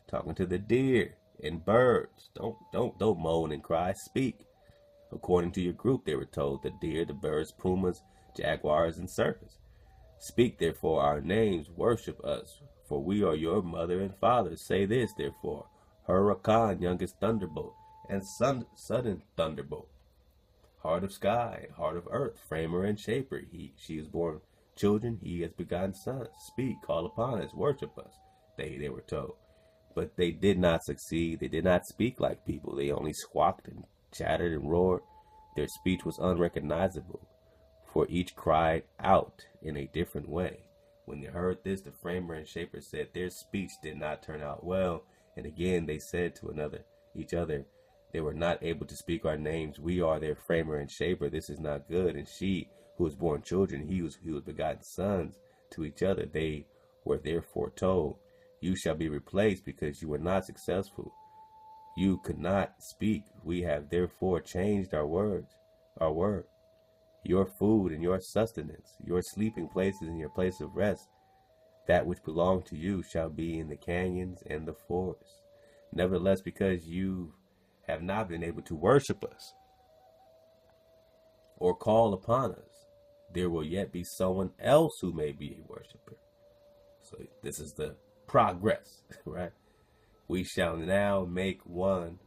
Talking to the deer and birds. Don't moan and cry. Speak according to your group. They were told, the deer, the birds, pumas, jaguars, and serpents. Speak therefore our names. Worship us, for we are your mother and father. Say this therefore. Huracan, youngest thunderbolt, and sudden thunderbolt. Heart of sky and heart of earth, framer and shaper. She has born children. He has begotten sons. Speak, call upon us, worship us. They were told. But they did not succeed. They did not speak like people. They only squawked and chattered and roared. Their speech was unrecognizable, for each cried out in a different way. When they heard this, the framer and shaper said their speech did not turn out well. And again they said to each other, they were not able to speak our names. We are their framer and shaper. This is not good. And she who was born children, he was begotten sons to each other. They were therefore told, you shall be replaced because you were not successful. You could not speak. We have therefore changed our word. Your food and your sustenance, your sleeping places and your place of rest, that which belonged to you shall be in the canyons and the forests. Nevertheless, because you have not been able to worship us or call upon us, there will yet be someone else who may be a worshiper. So this is the progress, right? We shall now make one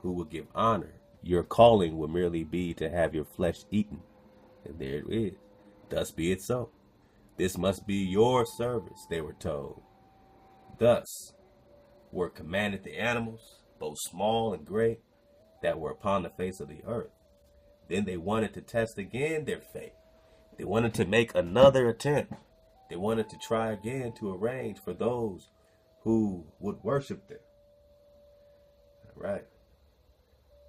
who will give honor. Your calling will merely be to have your flesh eaten. And there it is. Thus be it so. This must be your service, they were told. Thus were commanded the animals, both small and great, that were upon the face of the earth. Then they wanted to test again their fate. They wanted to make another attempt. They wanted to try again to arrange for those who would worship them. All right.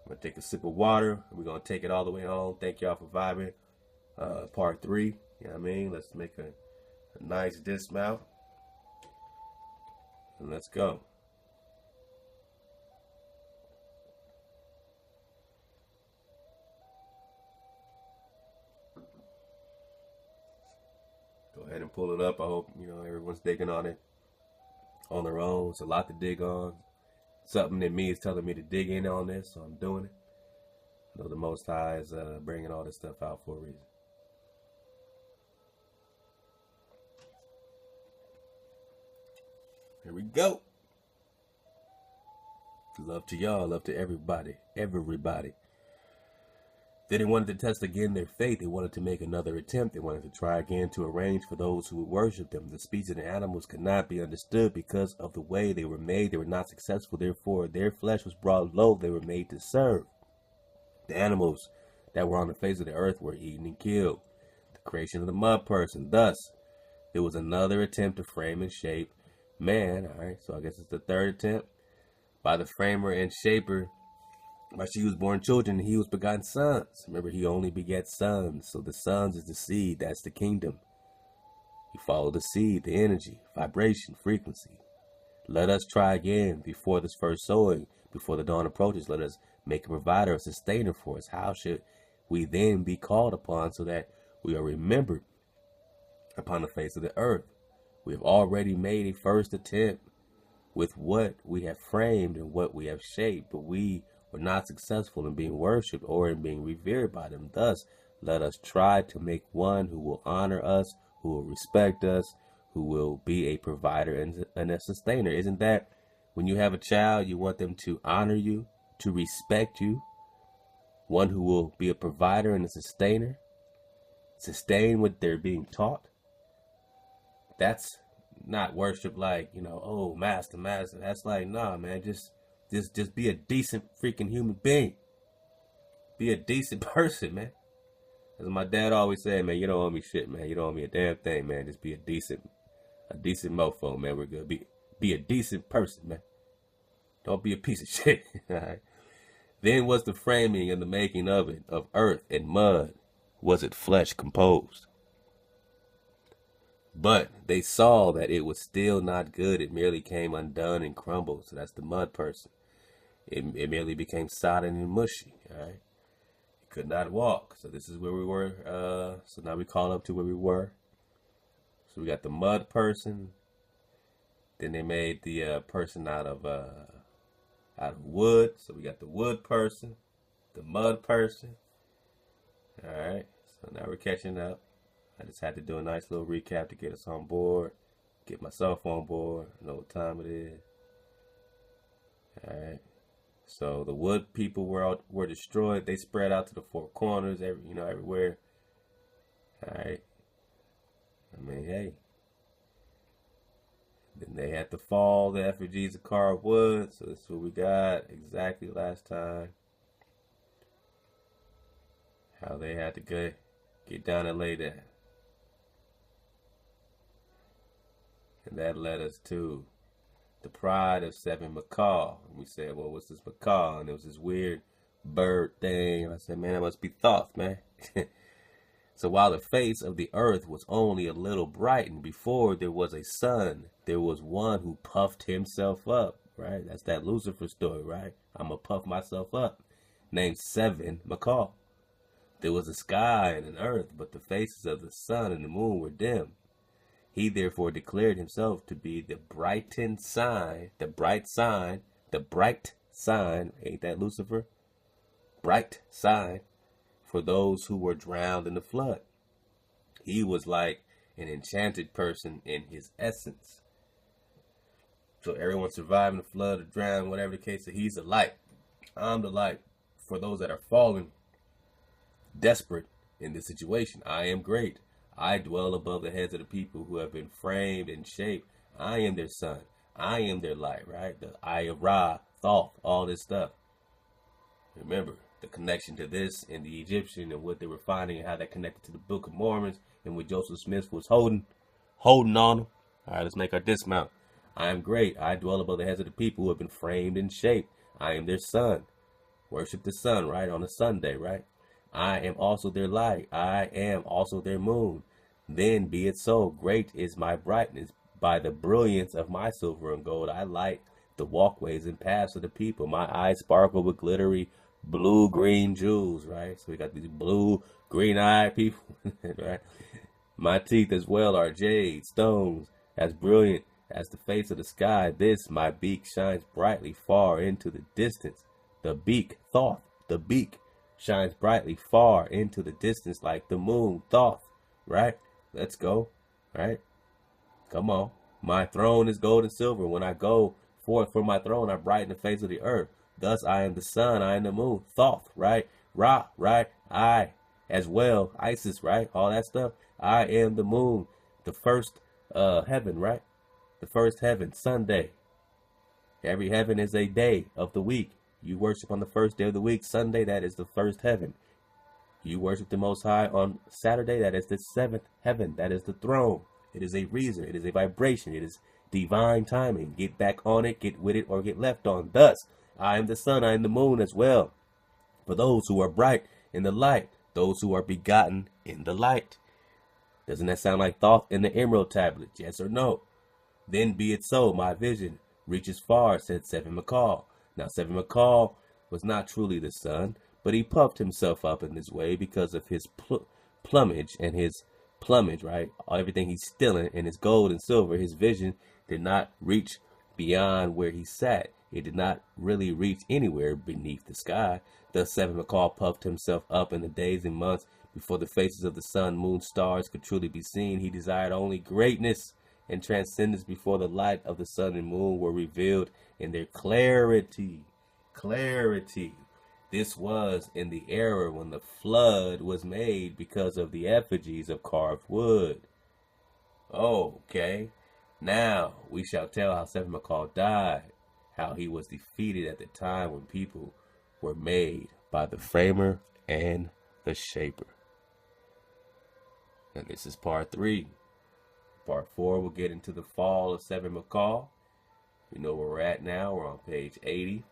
I'm going to take a sip of water. We're going to take it all the way home. Thank y'all for vibing. Part 3. You know what I mean? Let's make a nice dismount. And let's go. Go ahead and pull it up. I hope, everyone's digging on it on their own. It's a lot to dig on. Something that me is telling me to dig in on this, so I'm doing it. I know the Most High is bringing all this stuff out for a reason. Here we go. Love to y'all. Love to everybody. Everybody. Then they wanted to test again their faith. They wanted to make another attempt. They wanted to try again to arrange for those who would worship them. The speech of the animals could not be understood because of the way they were made. They were not successful. Therefore, their flesh was brought low. They were made to serve. The animals that were on the face of the earth were eaten and killed. The creation of the mud person. Thus, there was another attempt to frame and shape man. All right, so I guess it's the third attempt. By the framer and shaper, by she was born children, he was begotten sons. Remember, he only begets sons. So the sons is the seed. That's the kingdom. You follow the seed, the energy, vibration, frequency. Let us try again before this first sowing, before the dawn approaches. Let us make a provider, a sustainer for us. How should we then be called upon so that we are remembered upon the face of the earth? We have already made a first attempt with what we have framed and what we have shaped, but we were not successful in being worshipped or in being revered by them. Thus, let us try to make one who will honor us, who will respect us, who will be a provider and a sustainer. Isn't that when you have a child, you want them to honor you, to respect you? One who will be a provider and a sustainer, sustain what they're being taught. That's not worship like, oh, master. That's like, nah, man, just be a decent freaking human being. Be a decent person, man. As my dad always said, man, you don't owe me shit, man. You don't owe me a damn thing, man. Just be a decent mofo, man. We're good. Be a decent person, man. Don't be a piece of shit. All right. Then was the framing and the making of it, of earth and mud. Was it flesh composed? But they saw that it was still not good. It merely came undone and crumbled. So that's the mud person. It merely became sodden and mushy. All right. It could not walk. So this is where we were. So now we call up to where we were. So we got the mud person. Then they made the person out of wood. So we got the wood person, the mud person. All right. So now we're catching up. I just had to do a nice little recap to get us on board, get myself on board, know what time it is. All right. So the wood people were destroyed. They spread out to the four corners, everywhere. All right. I mean, hey. Then they had to fall, the effigies of carved wood. So this is what we got exactly last time. How they had to get down and lay there. And that led us to the pride of seven macaw. And we said, well, what's this macaw? And it was this weird bird thing. And I said, man, that must be Thoth, man. So while the face of the earth was only a little brightened, before there was a sun, there was one who puffed himself up, right? That's that Lucifer story, right? I'm going to puff myself up, named Seven Macaw. There was a sky and an earth, but the faces of the sun and the moon were dim. He therefore declared himself to be the brightened sign, the bright sign, ain't that Lucifer? Bright sign for those who were drowned in the flood. He was like an enchanted person in his essence. So everyone surviving the flood or drowned, whatever the case, he's the light. I'm the light for those that are fallen, desperate in this situation. I am great. I dwell above the heads of the people who have been framed and shaped. I am their sun. I am their light, right? The eye of Ra, Thoth, all this stuff. Remember the connection to this in the Egyptian and what they were finding and how that connected to the Book of Mormons and what Joseph Smith was holding on them. All right, let's make our dismount. I am great. I dwell above the heads of the people who have been framed and shaped. I am their sun. Worship the sun, right? On a Sunday, right? I am also their light. I am also their moon. Then be it so. Great is my brightness. By the brilliance of my silver and gold, I light the walkways and paths of the people. My eyes sparkle with glittery blue-green jewels, right? So we got these blue, green-eyed people, right? My teeth as well are jade, stones, as brilliant as the face of the sky. This, my beak, shines brightly far into the distance. The beak, Thoth, the beak, shines brightly far into the distance like the moon, Thoth, right? Let's go, right? Come on. My throne is gold and silver. When I go forth from my throne, I brighten the face of the earth. Thus I am the sun, I am the moon, Thoth, right? Ra, right? I as well, Isis, right? All that stuff. I am the moon, the first heaven, right? The first heaven, Sunday. Every heaven is a day of the week. You worship on the first day of the week, Sunday, that is the first heaven. You worship the Most High on Saturday, that is the seventh heaven, that is the throne. It is a reason, it is a vibration, it is divine timing. Get back on it, get with it, or get left on. Thus, I am the sun, I am the moon as well. For those who are bright in the light, those who are begotten in the light. Doesn't that sound like Thoth in the Emerald Tablet? Yes or no? Then be it so, my vision reaches far, said Seven McCall. Now, Seven McCall was not truly the sun, but he puffed himself up in this way because of his plumage, right? Everything he's stealing and his gold and silver, his vision did not reach beyond where he sat. It did not really reach anywhere beneath the sky. Thus Seven McCall puffed himself up in the days and months before the faces of the sun, moon, stars could truly be seen. He desired only greatness and transcendence before the light of the sun and moon were revealed in their clarity. Clarity. This was in the era when the flood was made because of the effigies of carved wood. Okay. Now we shall tell how Seven McCall died, how he was defeated at the time when people were made by the framer and the shaper. And this is part 3. Part 4, we'll get into the fall of Seven McCall. We know where we're at now. We're on page 80.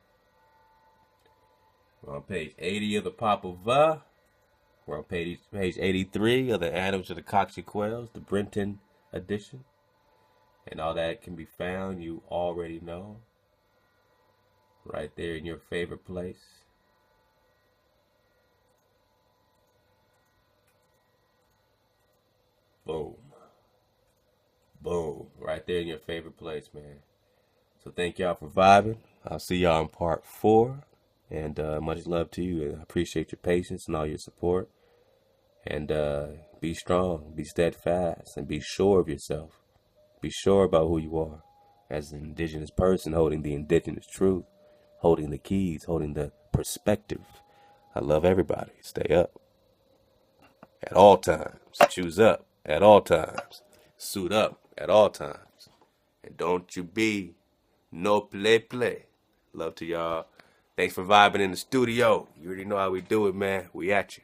We're on page 80 of the Popol. We're on page 83 of the Annals of the Cakchiquels, the Brenton edition. And all that can be found, you already know, right there in your favorite place. Boom. Boom. Right there in your favorite place, man. So thank y'all for vibing. I'll see y'all in part 4. And much love to you. I appreciate your patience and all your support. And be strong, be steadfast, and be sure of yourself. Be sure about who you are as an indigenous person holding the indigenous truth, holding the keys, holding the perspective. I love everybody. Stay up at all times. Choose up at all times. Suit up at all times. And don't you be no play. Love to y'all. Thanks for vibing in the studio. You already know how we do it, man. We at you.